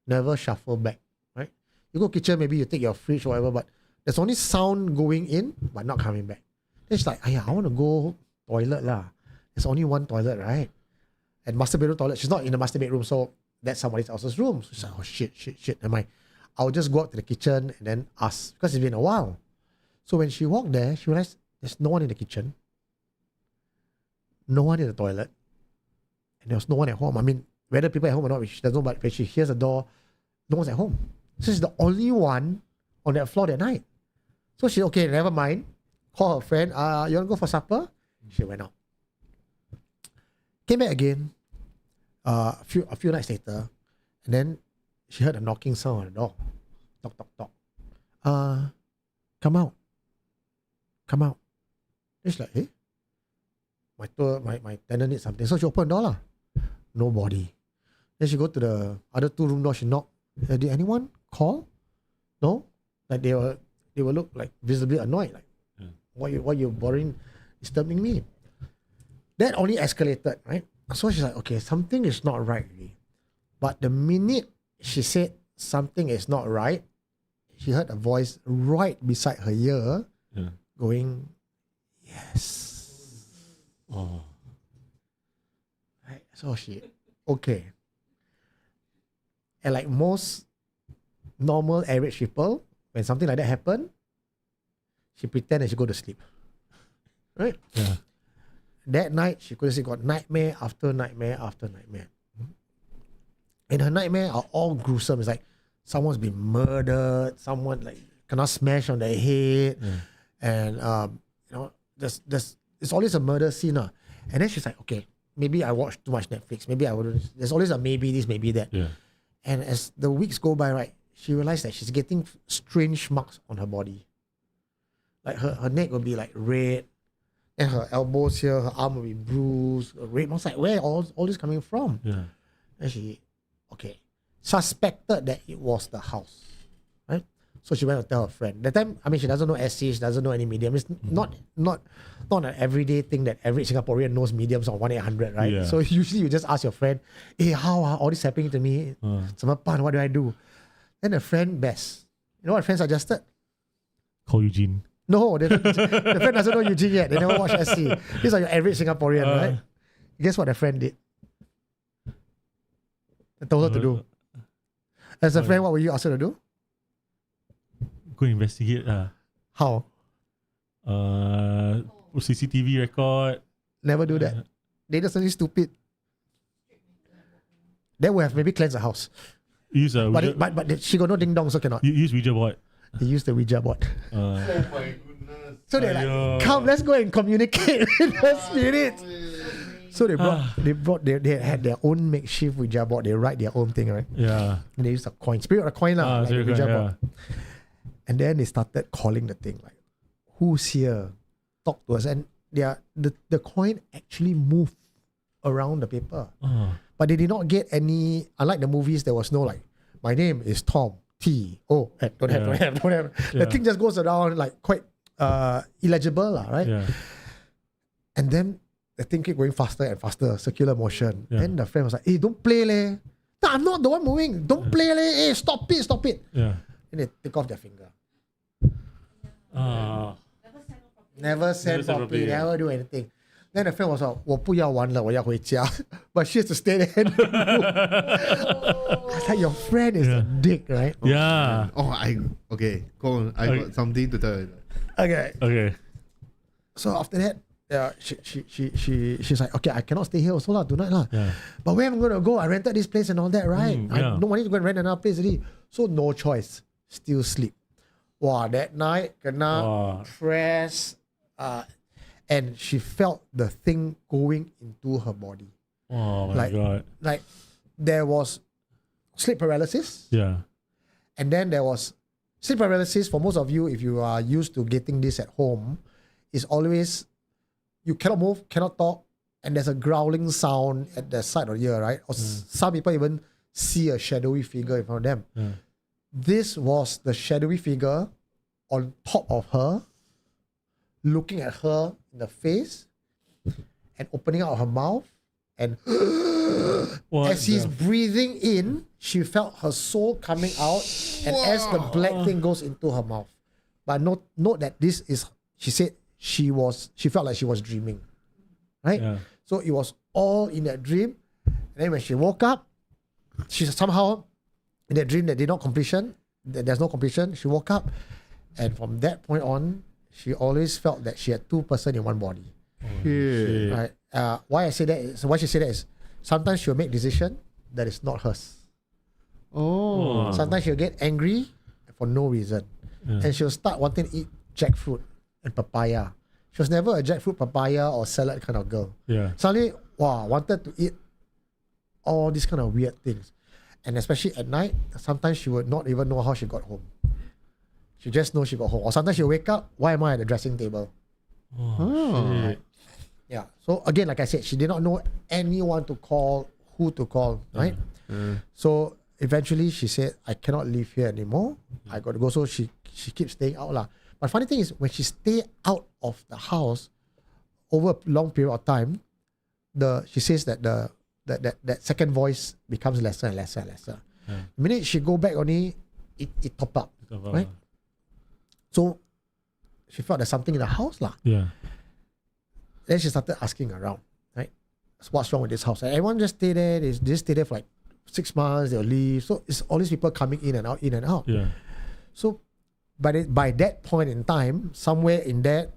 never shuffle back, right? You go kitchen, maybe you take your fridge or whatever, but there's only sound going in, but not coming back. Then she's like, I want to go toilet lah. There's only one toilet, right? And master bedroom toilet. She's not in the master bedroom, so that's somebody else's room. So she's like, oh shit. Never mind. I'll just go up to the kitchen and then ask, because it's been a while. So when she walked there, she realized there's no one in the kitchen, no one in the toilet, and there was no one at home. I mean, whether people at home or not, she doesn't know, but when she hears the door, no one's at home. So she's the only one on that floor that night. So she, okay, never mind. Call her friend, you want to go for supper? She went out. Came back again a few nights later, and then she heard a knocking sound on the door. Knock, knock, knock. Come out. Then she's like, hey, my tenant needs something. So she opened the door lah. Nobody. Then she go to the other 2 room door, she knocked. Did anyone call? No? Like they will look like visibly annoyed, like, why you bothering, disturbing me? That only escalated, right? So she's like, okay, something is not right really. But the minute she said something is not right, she heard a voice right beside her ear going, yes. Oh. Right? So she, okay. And like most normal average people, when something like that happened, she pretend that she go to sleep. Right? Yeah. That night, she couldn't sleep, got nightmare after nightmare after nightmare. And her nightmare are all gruesome. It's like someone's been murdered, someone like cannot smash on their head, and there's it's always a murder scene. And then she's like, okay, maybe I watched too much Netflix. Maybe I wouldn't. There's always a maybe this, maybe that. Yeah. And as the weeks go by, right, she realized that she's getting strange marks on her body. Like her neck will be like red, and her elbows here, her arm will be bruised, red. I was like, where all this coming from? Yeah. And she, suspected that it was the house, right? So she went to tell her friend. That time, I mean, she doesn't know SC, she doesn't know any medium. It's not an everyday thing that every Singaporean knows mediums on 1-800, right? Yeah. So usually you just ask your friend, hey, how are all this happening to me? What do I do? Then the friend best. You know what friend suggested? Call Eugene. No, the friend doesn't know Eugene yet. They never watched SC. These are your average Singaporean, right? Guess what the friend did? I told her to do. As a friend, what will you ask her to do? Go investigate. How? CCTV record. Never do that. They just something stupid. They will have maybe cleanse the house. Use a Ouija, But she got no ding dong, so cannot. use Ouija board. They use the Ouija board. Oh my goodness. So they're like, come, let's go and communicate with the spirit. So they had their own makeshift Ouija board. They write their own thing, right? Yeah. And they use a coin, spirit of a coin, like the Spirit Ouija coin, board. And then they started calling the thing like, who's here? Talk to us. And the coin actually moved around the paper. But they did not get any, unlike the movies, there was no like, my name is Tom T. Oh, don't have. The thing just goes around like quite illegible, right? Yeah. And then the thing kept going faster and faster, circular motion. Yeah. Then the friend was like, hey, don't play leh. No, I'm not the one moving. Don't play leh. Hey, stop it. Yeah. And they take off their finger. Never send Never send off properly. properly, yeah. never do anything. Then the friend was like, 我不要玩了，我要回家. But she has to stay there. I was like, your friend is a dick, right? Yeah. Okay, go on. I got something to tell you. Okay. So after that, she's like, okay, I cannot stay here also tonight lah. Yeah. But where am I going to go? I rented this place and all that, right? I yeah. no money to go and rent another place already. So no choice. Still sleep. Wow, that night, kena press, and she felt the thing going into her body. Oh my God. Like there was sleep paralysis. Yeah. And then there was sleep paralysis. For most of you, if you are used to getting this at home, is always you cannot move, cannot talk, and there's a growling sound at the side of the ear, right? Or some people even see a shadowy figure in front of them. Yeah. This was the shadowy figure on top of her, looking at her in the face and opening out her mouth. And as he's breathing in, she felt her soul coming out. And as the black thing goes into her mouth. But note that this is, she said she felt like she was dreaming. Right? Yeah. So it was all in that dream. And then when she woke up, she somehow, in that dream that did not completion, there's no completion, she woke up. And from that point on, she always felt that she had two persons in one body. Shit. Right? Why she said that is sometimes she'll make decision that is not hers. Oh. Sometimes she'll get angry for no reason. And she'll start wanting to eat jackfruit and papaya. She was never a jackfruit, papaya or salad kind of girl. Yeah. Suddenly, wanted to eat all these kind of weird things. And especially at night, sometimes she would not even know how she got home. She just knows she got home. Or sometimes she'll wake up, why am I at the dressing table? Shit. Yeah. So again, like I said, she did not know anyone to call, who to call, right? So eventually she said, I cannot live here anymore. I got to go. So she keeps staying out lah. But funny thing is, when she stay out of the house over a long period of time, she says that that second voice becomes lesser and lesser and lesser. The minute she go back only, it top up, right? So she felt there's something in the house lah. Yeah. Then she started asking around, right? What's wrong with this house? And everyone just stay there. They just stay there for like 6 months. They'll leave. So it's all these people coming in and out, in and out. Yeah. So by that point in time, somewhere in that,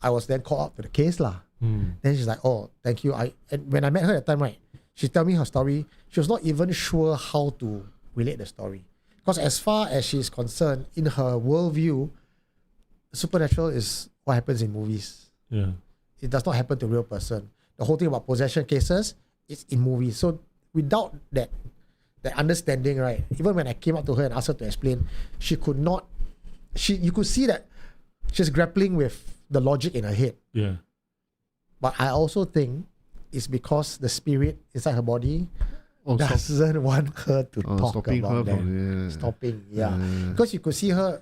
I was then called up to the case lah. Then she's like, oh, thank you. And when I met her at the time, right, she tell me her story. She was not even sure how to relate the story. Because as far as she's concerned, in her worldview, supernatural is what happens in movies. Yeah. It does not happen to a real person. the whole thing about possession cases, it's in movies. So without that understanding, right? Even when I came up to her and asked her to explain, she could not. You could see that she's grappling with the logic in her head. Yeah. But I also think it's because the spirit inside her body Oh, doesn't want her to talk stopping her about that. from Stopping, yeah. Because you could see her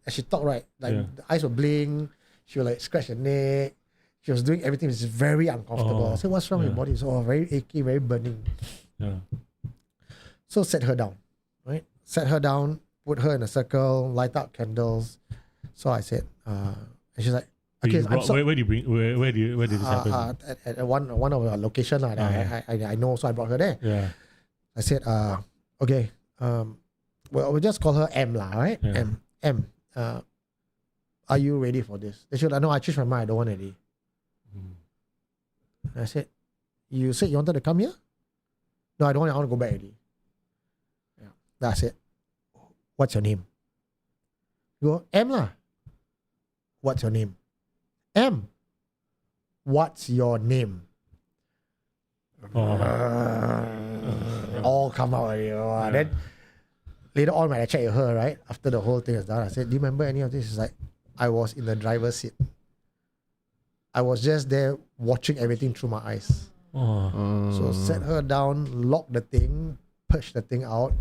as she talked, right? Like the eyes were blink. She would like scratch her neck. She was doing everything. It's very uncomfortable. I said, "What's wrong with your body?" It's very achy, very burning. Yeah. So set her down, right? Set her down, put her in a circle, light up candles. So I said, and she's like, "Okay, Where did this happen? At one of our location I know, so I brought her there. Yeah. I said, okay, well, we'll just call her M lah, right? Yeah. M. Are you ready for this? They should. No, I changed my mind. I don't want it. And I said, you said you wanted to come here? No, I don't want. I want to go back already. Yeah. Then I said, what's your name? You go, M lah. What's your name? M. What's your name? All come out already. Then later on when I checked with her, right, after the whole thing is done, I said, do you remember any of this? She's like, I was in the driver's seat. I was just there watching everything through my eyes. So set her down, lock the thing, push the thing out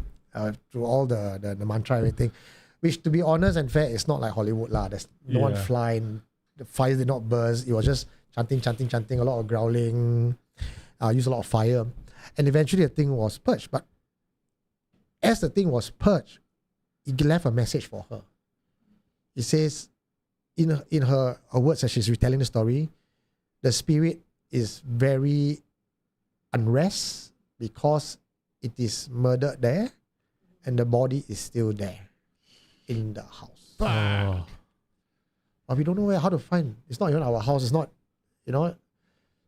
through all the mantra, everything. Which, to be honest and fair, it's not like Hollywood lah. There's no one flying. The fires did not burst. It was just chanting, a lot of growling. Used a lot of fire. And eventually the thing was purged. But as the thing was purged, it left a message for her. It says, in her words as she's retelling the story, the spirit is very unrest because it is murdered there and the body is still there in the house. But we don't know how to find. It's not even our house. It's not,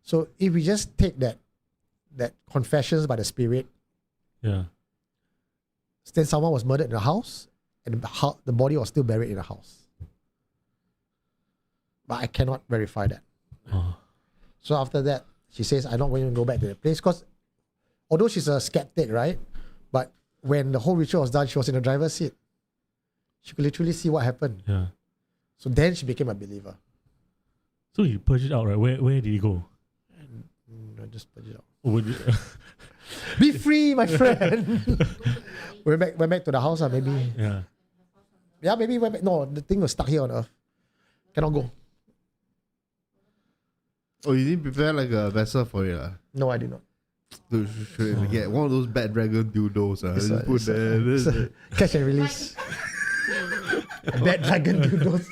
So if we just take that confessions by the spirit, then someone was murdered in the house and the body was still buried in the house. But I cannot verify that. So after that, she says, I'm not going to go back to the place because although she's a skeptic, right? But when the whole ritual was done, she was in the driver's seat. She could literally see what happened. Yeah. So then she became a believer. So you purged it out, right? Where did he go? I just purged it out. Would you, Be free, my friend. went back to the house, maybe. yeah. Yeah, maybe went back. No, the thing was stuck here on earth. Cannot go. Oh, you didn't prepare like a vessel for it? No, I did not. Dude, should get one of those bad dragon dildos. Just put It's there. catch and release. Bad dragon dildos.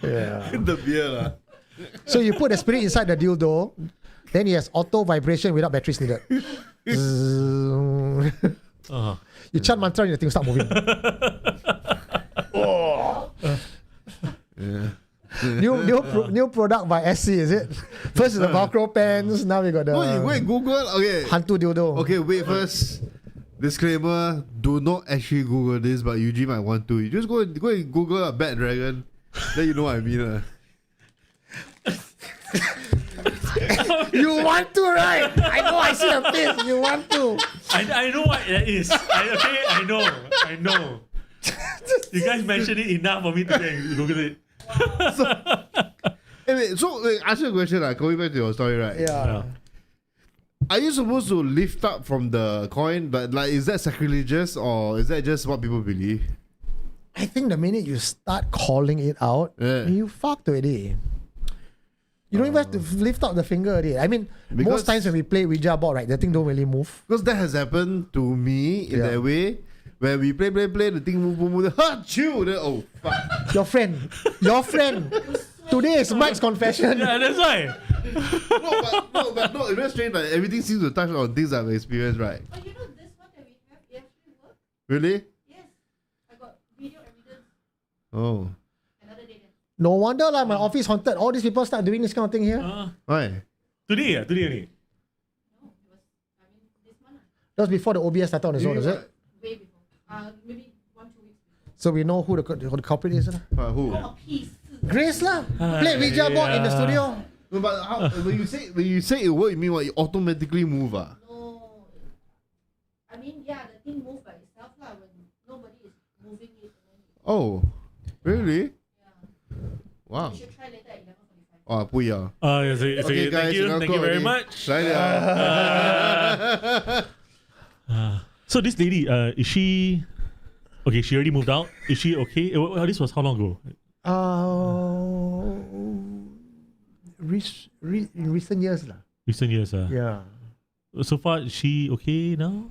Yeah. The beer lah. So you put the spirit inside the dildo, then it has auto vibration without batteries needed. You chant mantra and the thing start moving. Yeah. New product by SC, is it? First is the Velcro pants, now we got the No, you go and Google. Okay. Hantu dildo. Okay, wait first. Disclaimer: do not actually Google this, but Eugene might want to. You just go and Google a bad dragon. Then you know what I mean. You want to, right? I know, I see the face. You want to. I know what that is. I know. You guys mentioned it enough for me to go and Google it. Wait, ask you a question. Going back to your story, right? Yeah. Are you supposed to lift up from the coin? But is that sacrilegious or is that just what people believe? I think the minute you start calling it out, you fucked already. You don't even have to lift up the finger already. I mean, most times when we play Ouija board, right, the thing don't really move. Because that has happened to me in that way. When we play, the thing move, chill. Then, oh, fuck. Your friend. Today is Mike's confession. Yeah, that's why. No, it's very strange. Like, everything seems to touch on things I've experienced, right? Oh, this one that we have, it actually works. Really? Yes. I got video evidence. Oh. Another day then. No wonder my office haunted. All these people start doing this kind of thing here. Why? Today only. No, it was, this month. That was before the OBS started on its own, is it? Way before. Maybe 1-2 weeks before. So we know who the culprit is. Who? Oh, peace. Grace lah. Play Ouija board in the studio. No, but how, when you say it work, you mean what? You automatically move, ah? No, I mean, yeah, the thing moves by itself lah when nobody is moving it. And then Oh, really? yeah, Wow. you should try later at 11:45. Oh, 不要. Yes, okay, guys, thank you very much. Try So this lady, is she okay? She already moved out. Is she okay? This was how long ago? In recent years lah. Recent years. Yeah. So far, is she okay now?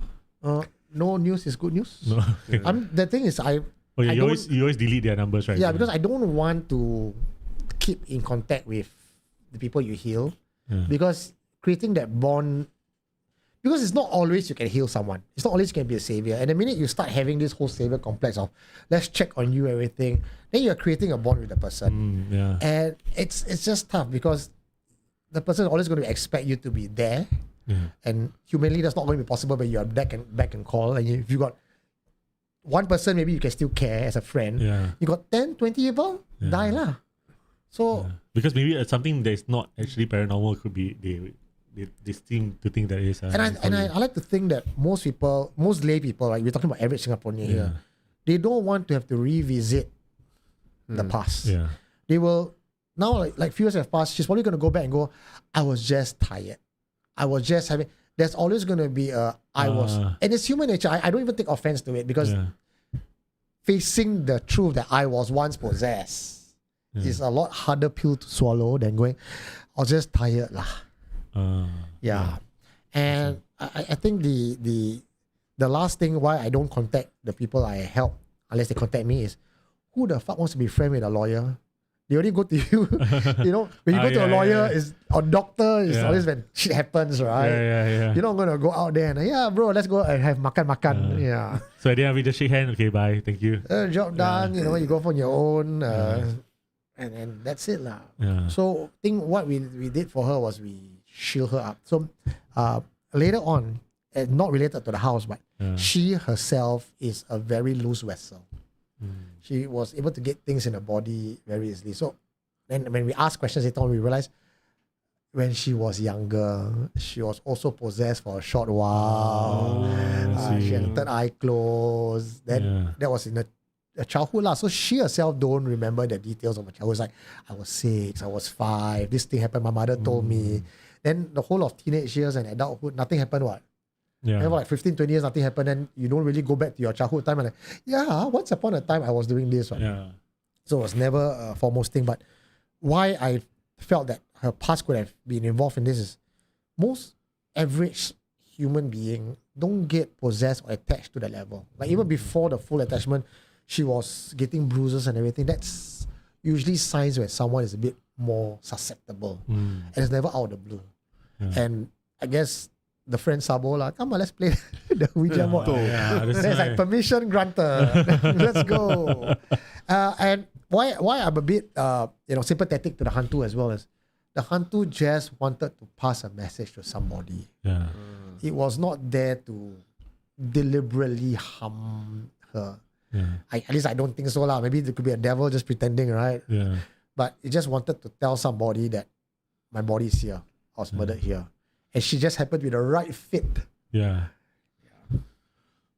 No news is good news. No. The thing is, Okay, I you always delete their numbers, right? yeah, because I don't want to keep in contact with the people you heal, because creating that bond, because it's not always you can heal someone. It's not always you can be a savior. And the minute you start having this whole savior complex of let's check on you, everything, then you're creating a bond with the person. Yeah. And it's just tough because the person is always going to expect you to be there. Yeah. And humanly, that's not going to be possible when you're back and call. And if you got one person, maybe you can still care as a friend. Yeah. You got 10, 20 people, die lah. So, Because maybe it's something that's not actually paranormal could be they seem to think that is. and I like to think that most lay people, right? We're talking about average Singaporean here. They don't want to have to revisit the past. Yeah. They will now, like few years have passed. She's probably going to go back and go, I was just tired. I was just having. There's always going to be I was, and it's human nature. I don't even take offense to it because facing the truth that I was once possessed is a lot harder pill to swallow than going, I was just tired lah. And I think the last thing why I don't contact the people I help unless they contact me is, who the fuck wants to be friend with a lawyer? They only go to you. You know, when you go to a lawyer is or doctor is always when shit happens, right? You're not gonna go out there and bro, let's go and have makan. So at the end we just shake hand. Okay, bye. Thank you. Job done. You know, you go on your own, and that's it lah. So I think what we did for her was we shield her up. So later on, not related to the house, but she herself is a very loose vessel. She was able to get things in her body very easily. So then when we asked questions later on, we realized when she was younger, she was also possessed for a short while. She had a third eye closed. Then that was in a childhood lah. So she herself don't remember the details of her childhood. It's like, I was 6, I was 5, this thing happened, my mother told me. Then the whole of teenage years and adulthood, nothing happened what? And for like 15, 20 years, nothing happened, and you don't really go back to your childhood time and like, once upon a time I was doing this. Right? So it was never a foremost thing. But why I felt that her past could have been involved in this is most average human being don't get possessed or attached to that level. Like even before the full attachment, she was getting bruises and everything. That's usually signs where someone is a bit more susceptible. And it's never out of the blue. And I guess the friend Sabo lah, come on, let's play the Ouija board. There's like permission granted. Let's go. And why I'm a bit sympathetic to the hantu as well is the hantu just wanted to pass a message to somebody. It was not there to deliberately harm her. At least I don't think so lah. Maybe there could be a devil just pretending, right? But it just wanted to tell somebody that my body is here. I was murdered here. And she just happened to be the right fit.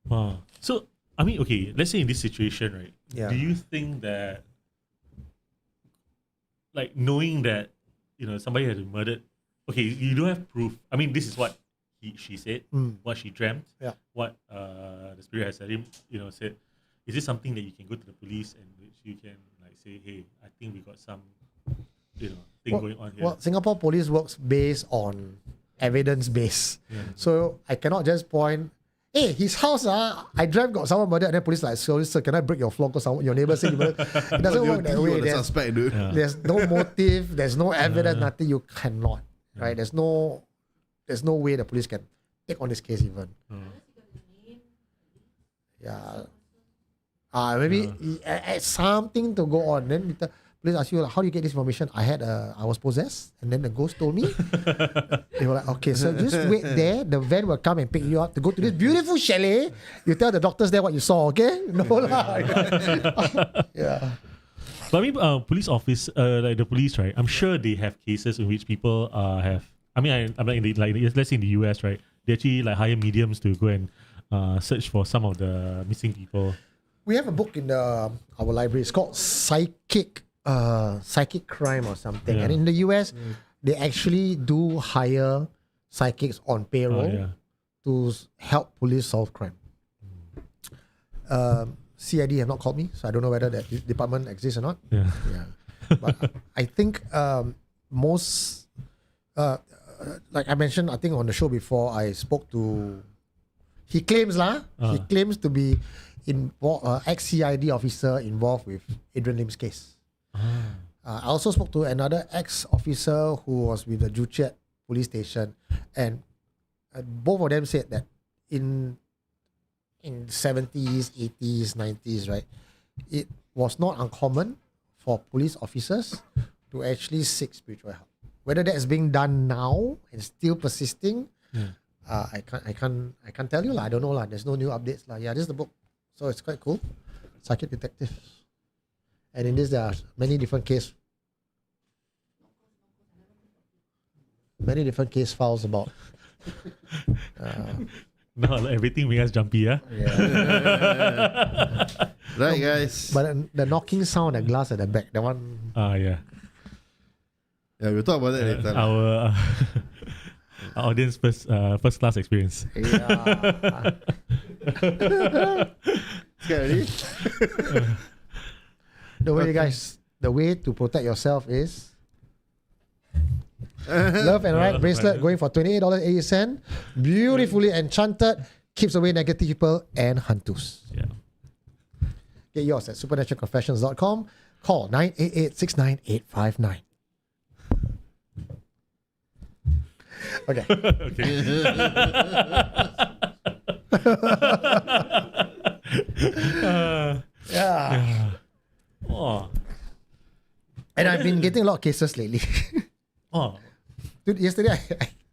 Wow. So, I mean, okay, let's say in this situation, right? Yeah. Do you think that, like, knowing that, somebody has been murdered, okay, you don't have proof. I mean, this is what she said, what she dreamt, what the spirit has said, said. Is this something that you can go to the police and which you can, like, say, hey, I think we got some, thing going on here? Well, Singapore police works based on evidence base. So I cannot just point, hey, his house, I dreamt got someone murdered, and then police like, sorry sir, can I break your floor because your neighbor said you murdered? It doesn't work that way. There's no motive, there's no evidence, nothing. You cannot, right? There's no way the police can take on this case even. Maybe something to go on. Then the police ask you, how do you get this information? I was possessed, and then the ghost told me. They were like, okay, so just wait there. The van will come and pick you up to go to this beautiful chalet. You tell the doctors there what you saw, okay? No lah. But I mean, police office, like the police, right? I'm sure they have cases in which people have. I mean, I'm like let's say in the US, right? They actually like hire mediums to go and search for some of the missing people. We have a book in our library. It's called Psychic Crime or something. Yeah. And in the US, they actually do hire psychics on payroll to help police solve crime. CID have not called me, so I don't know whether that department exists or not. Yeah. But I think most, like I mentioned, I think on the show before, I spoke to. He claims He claims to be ex-CID officer involved with Adrian Lim's case. I also spoke to another ex-officer who was with the Joo Chiat police station, and both of them said that in 70s, 80s, 90s, right, it was not uncommon for police officers to actually seek spiritual help. Whether that is being done now and still persisting, I can't tell you lah. I don't know lah. There's no new updates lah. Yeah, this is the book, so it's quite cool. Psychic Detective, and in this there are many different case files about. No, everything makes us jumpy, yeah. Right, guys. But the knocking sound, the glass at the back, that one. Yeah. Yeah, we'll talk about that later. Our audience first class experience. Yeah. Scary. Don't worry, guys. The way to protect yourself is Love and Right bracelet going for $28.80. Beautifully enchanted, keeps away negative people and hantus. Yeah. Get yours at supernaturalconfessions.com. Call 988-69859. Okay. Yeah. Oh. And I've been getting a lot of cases lately. Oh. Dude, yesterday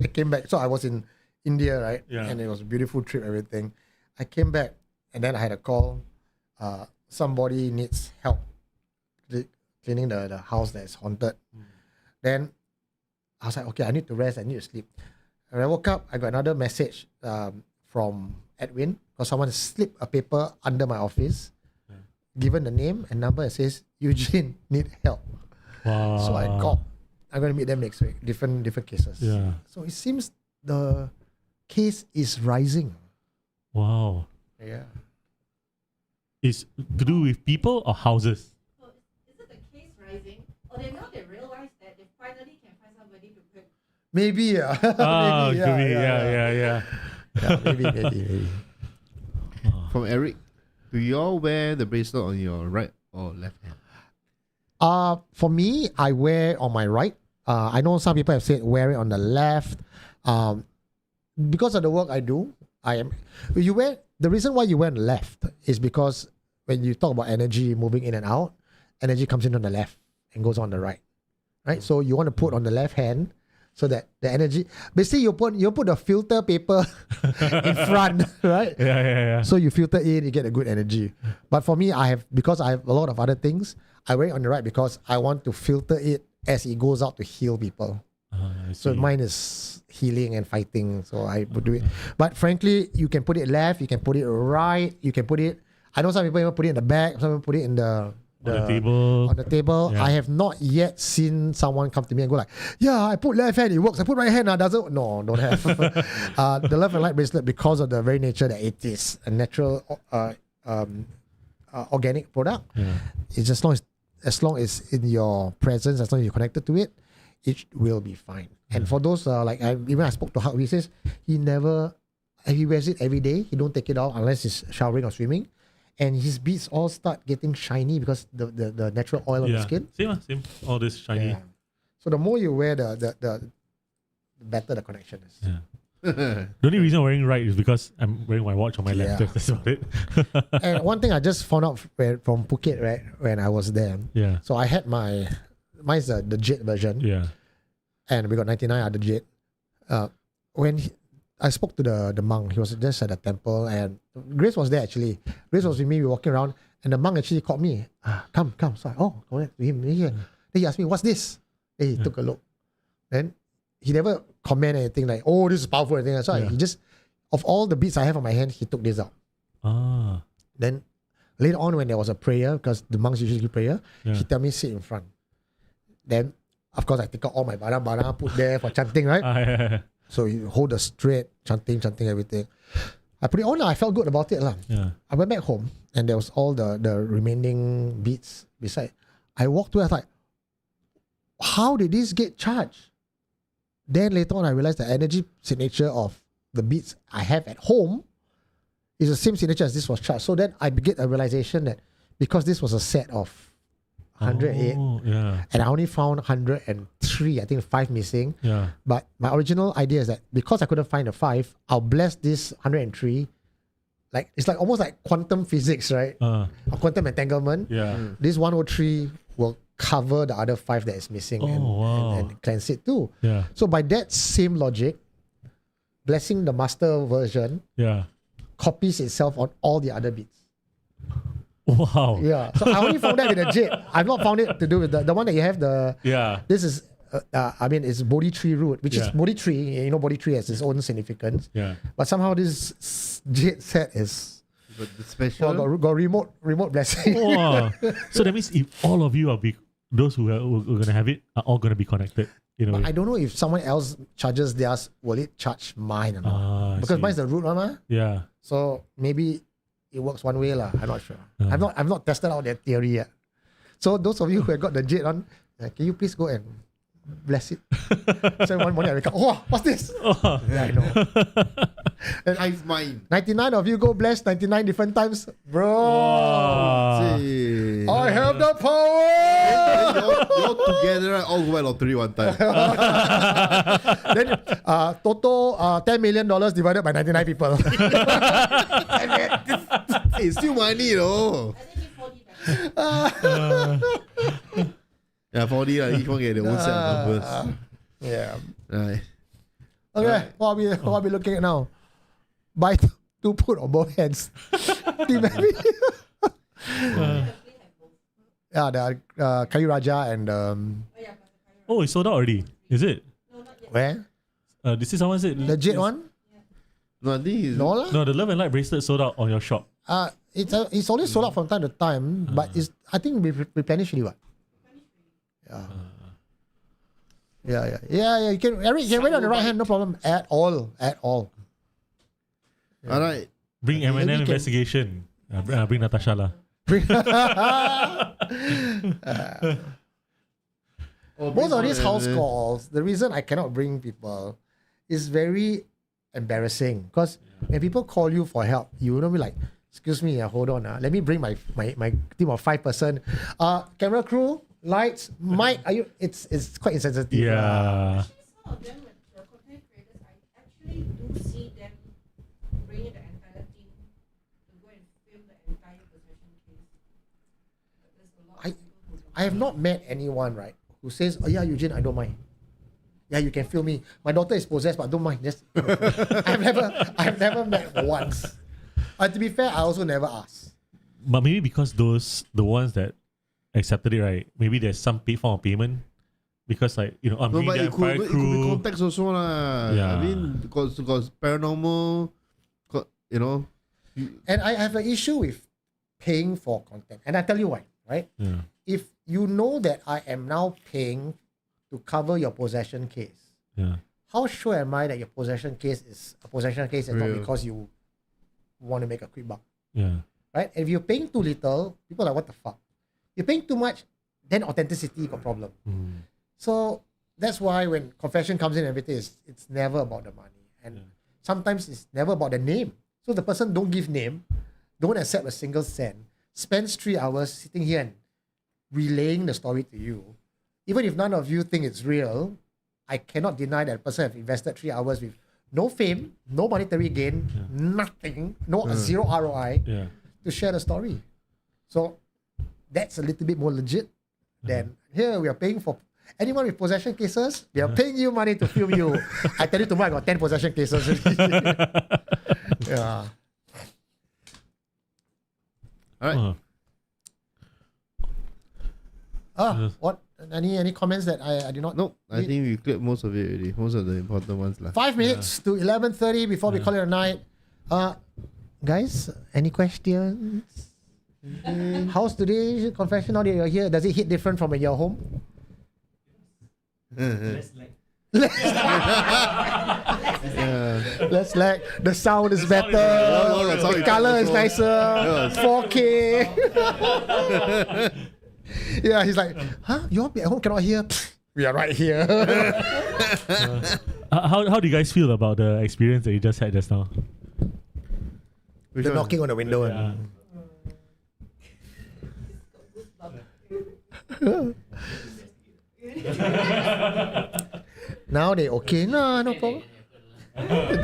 I came back. So I was in India, right? Yeah. And it was a beautiful trip, everything. I came back and then I had a call. Somebody needs help cleaning the house that is haunted. Then I was like, okay, I need to rest. I need to sleep. When I woke up, I got another message from Edwin because someone slipped a paper under my office, given the name and number, and says, Eugene, need help. Wow. So I called. I'm going to meet them next week. Different cases. Yeah. So it seems the case is rising. Wow. Yeah. Is to do with people or houses? So is it the case rising, or now they realize that they finally can find somebody to put? Maybe, yeah. Maybe, Maybe, yeah. Yeah, maybe. From Eric, do you all wear the bracelet on your right or left hand? For me, I wear on my right. I know some people have said wear it on the left. Because of the work I do, the reason why you wear on the left is because when you talk about energy moving in and out, energy comes in on the left and goes on the right. Right? So you want to put on the left hand so that the energy, basically you put the filter paper in front, right? Yeah. So you filter in, you get a good energy. But for me, because I have a lot of other things, I wear it on the right because I want to filter it as it goes out to heal people. So mine is healing and fighting, so I would do it. But frankly, you can put it left, you can put it right, you can put it, I know some people even put it in the back, some people put it in the table. On the table. Yeah. I have not yet seen someone come to me and go like, yeah, I put left hand, it works. I put right hand, doesn't. No, don't have. The Love and Light bracelet, because of the very nature that it is a natural, organic product. Yeah. It's as long as in your presence, as long as you're connected to it will be fine. And for those I spoke to Hak, he says he wears it every day. He don't take it out unless he's showering or swimming. And his beads all start getting shiny because the natural oil on the skin. Same. All this shiny. Yeah. So the more you wear, the better the connection is. Yeah. The only reason I'm wearing right is because I'm wearing my watch on my left. Yeah. That's about it. And one thing I just found out from Phuket, right, when I was there. Yeah. So I had mine's the jade version. Yeah. And we got 99 other jade. I spoke to the monk, he was just at the temple, and Grace was there actually. Grace was with me, we were walking around, And the monk actually called me. Come. So I connect to him. Then he asked me, what's this? Then he took a look. Then he never comment anything like, oh, this is powerful or anything. So he just, of all the beads I have on my hand, he took this out. Then later on when there was a prayer, because the monks usually do prayer, he tell me sit in front. Then, of course, I take out all my barang-barang, put there for chanting, right? So you hold the straight, chanting everything. I put it on, I felt good about it. I went back home and there was all the remaining beads beside. I walked to it, I was like, how did this get charged? Then later on I realized the energy signature of the beads I have at home is the same signature as this was charged. So then I get a realization that because this was a set of 108 and I only found 103, I think 5 missing. But my original idea is that because I couldn't find the 5, I'll bless this 103. Like it's like almost like quantum physics, right? Or quantum entanglement. This 103 will cover the other 5 that is missing and cleanse it too. So by that same logic, blessing the master version copies itself on all the other beats. Wow. Yeah. So I only found that in the jade. I've not found it to do with the one that you have. This is, it's Bodhi tree root, which is Bodhi tree. You know, Bodhi tree has its own significance. But somehow this jade set is special. Got remote blessing. Wow. So that means if all of you are those who are going to have it are all going to be connected. But I don't know if someone else charges theirs, will it charge mine or not? Because mine's the root one, So maybe it works one way lah. I'm not sure. I've not tested out that theory yet. So those of you who have got the jade on, can you please go and bless it? So one morning I wake up, what's this? I know. And Hive mind. 99 of you go bless 99 different times, bro. I have the power. You're together, right? All go lottery one time. Then total $10 million divided by 99 people. It's still money, though. I think it's 40 Yeah, 40 each one get their own set of numbers. Yeah. Right. Okay, what are we looking at now? Buy 2 put on both hands. Team happy. Yeah, the Kayu Raja and It's sold out already. Is it? where? This is someone said The jade one? No, I think it's... No lah. No, the Love and Light bracelet sold out on your shop. It's only sold out from time to time, but it's I think we replenish it. What? Yeah. You can Eric, you can wait on the right hand, no problem at all. All right. Bring M&M investigation. Bring Natasha lah. Most of these house calls, the reason I cannot bring people is very embarrassing because when people call you for help, you will be like, excuse me, hold on, let me bring my team of 5 person. Camera crew, lights, mic. It's quite insensitive. Yeah. Actually, some of them, like the content creators, I actually do see them bringing the entire team to go and film the entire possession case. But there's a lot of people who don't. I have not met anyone, right, who says, oh yeah, Eugene, I don't mind. Yeah, you can film me. My daughter is possessed, but don't mind. Just I've never met once. To be fair, I also never asked. But maybe because the ones that accepted it, right? Maybe there's some form of payment. Because I'm No, bringing but their fire it could crew. be context also lah. Yeah. I mean, because paranormal, And I have an issue with paying for content. And I tell you why, right? Yeah. If you know that I am now paying to cover your possession case, Yeah. how sure am I that your possession case is a possession case and not Real. because you want to make a quick buck, Yeah. right? And if you're paying too little, people are like, what the fuck? You're paying too much, then authenticity got problem. So that's why when confession comes in, everything it's never about the money. And sometimes it's never about the name. So the person don't give name, don't accept a single cent, spends 3 hours sitting here and relaying the story to you. Even if none of you think it's real, I cannot deny that a person have invested 3 hours with no fame, no monetary gain, nothing, zero ROI Yeah. to share the story. So that's a little bit more legit than here we are paying for anyone with possession cases, we are paying you money to film you. I tell you tomorrow I got 10 possession cases. Yeah. All right. What? Any comments that I did not? Nope, I think we cleared most of it already. Most of the important ones lah. 5 minutes to 11:30 before we call it a night. Guys, any questions? How's today's confession now that you're here? Does it hit different from when you're home? Less like Less lag. The sound is better. The color is nicer. 4K. Yeah, he's like, huh? You all be at home cannot hear? We are right here. How do you guys feel about the experience that you just had just now? Which The one? knocking on the window. Yeah. Now they okay, no problem.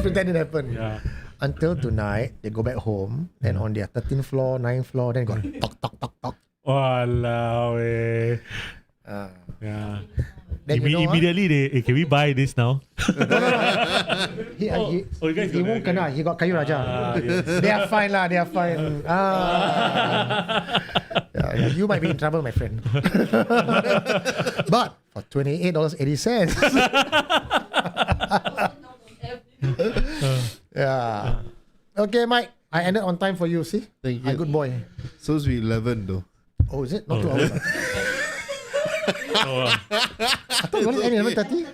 Pretend it happened. Yeah. Until tonight, they go back home, and on their 13th floor, 9th floor, then got talk, talk, talk, talk. Walao eh. Yeah. Then you know what? Immediately they can we buy this now? He you guys got won't that. kena. He got kayu raja. Yes. They are fine lah. They are fine. Yeah, you might be in trouble, my friend. But for $28.80. Yeah. Okay, Mike. I ended on time for you. See, Thank a you. good boy. Supposed to be 11 though. Oh, is it? Not 2 hours. I thought it was end at 11:30.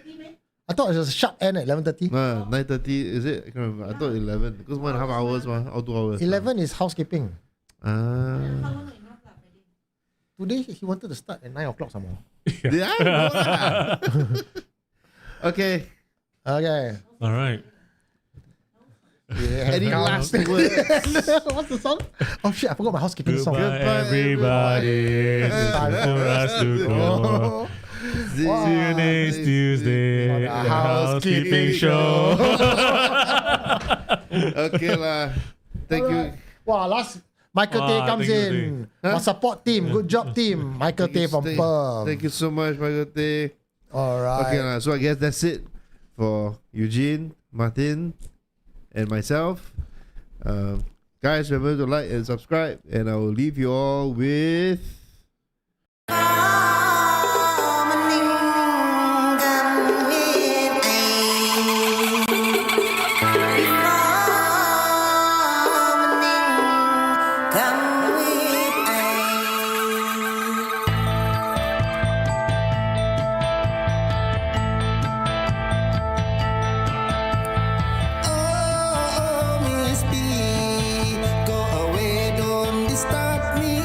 I thought it was a sharp end at 11:30. 9:30 is it? I can't remember. I thought 11 because 1.5 hours or 2 hours. 11 is housekeeping. Ah. Today he wanted to start at 9 o'clock some more. Yeah, I know lah. Okay. Okay. All right. Any last words? What's the song? Oh shit, I forgot my housekeeping song. Goodbye, everybody. It's time for us to go. See you next Tuesday For the at the housekeeping show. Okay lah. Thank you. Wow, last Michael Tay comes thank you, in. My support team. Good job, team. Michael Tay from Perth. Thank you so much, Michael Tay. Alright. Okay lah. So I guess that's it for Eugene, Martin, and myself. Guys, remember to like and subscribe, and I will leave you all with. Go away, don't disturb me.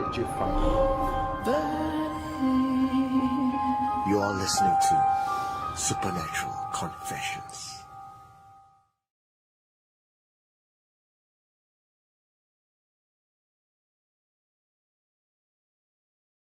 did you find? You are listening to Supernatural Confessions.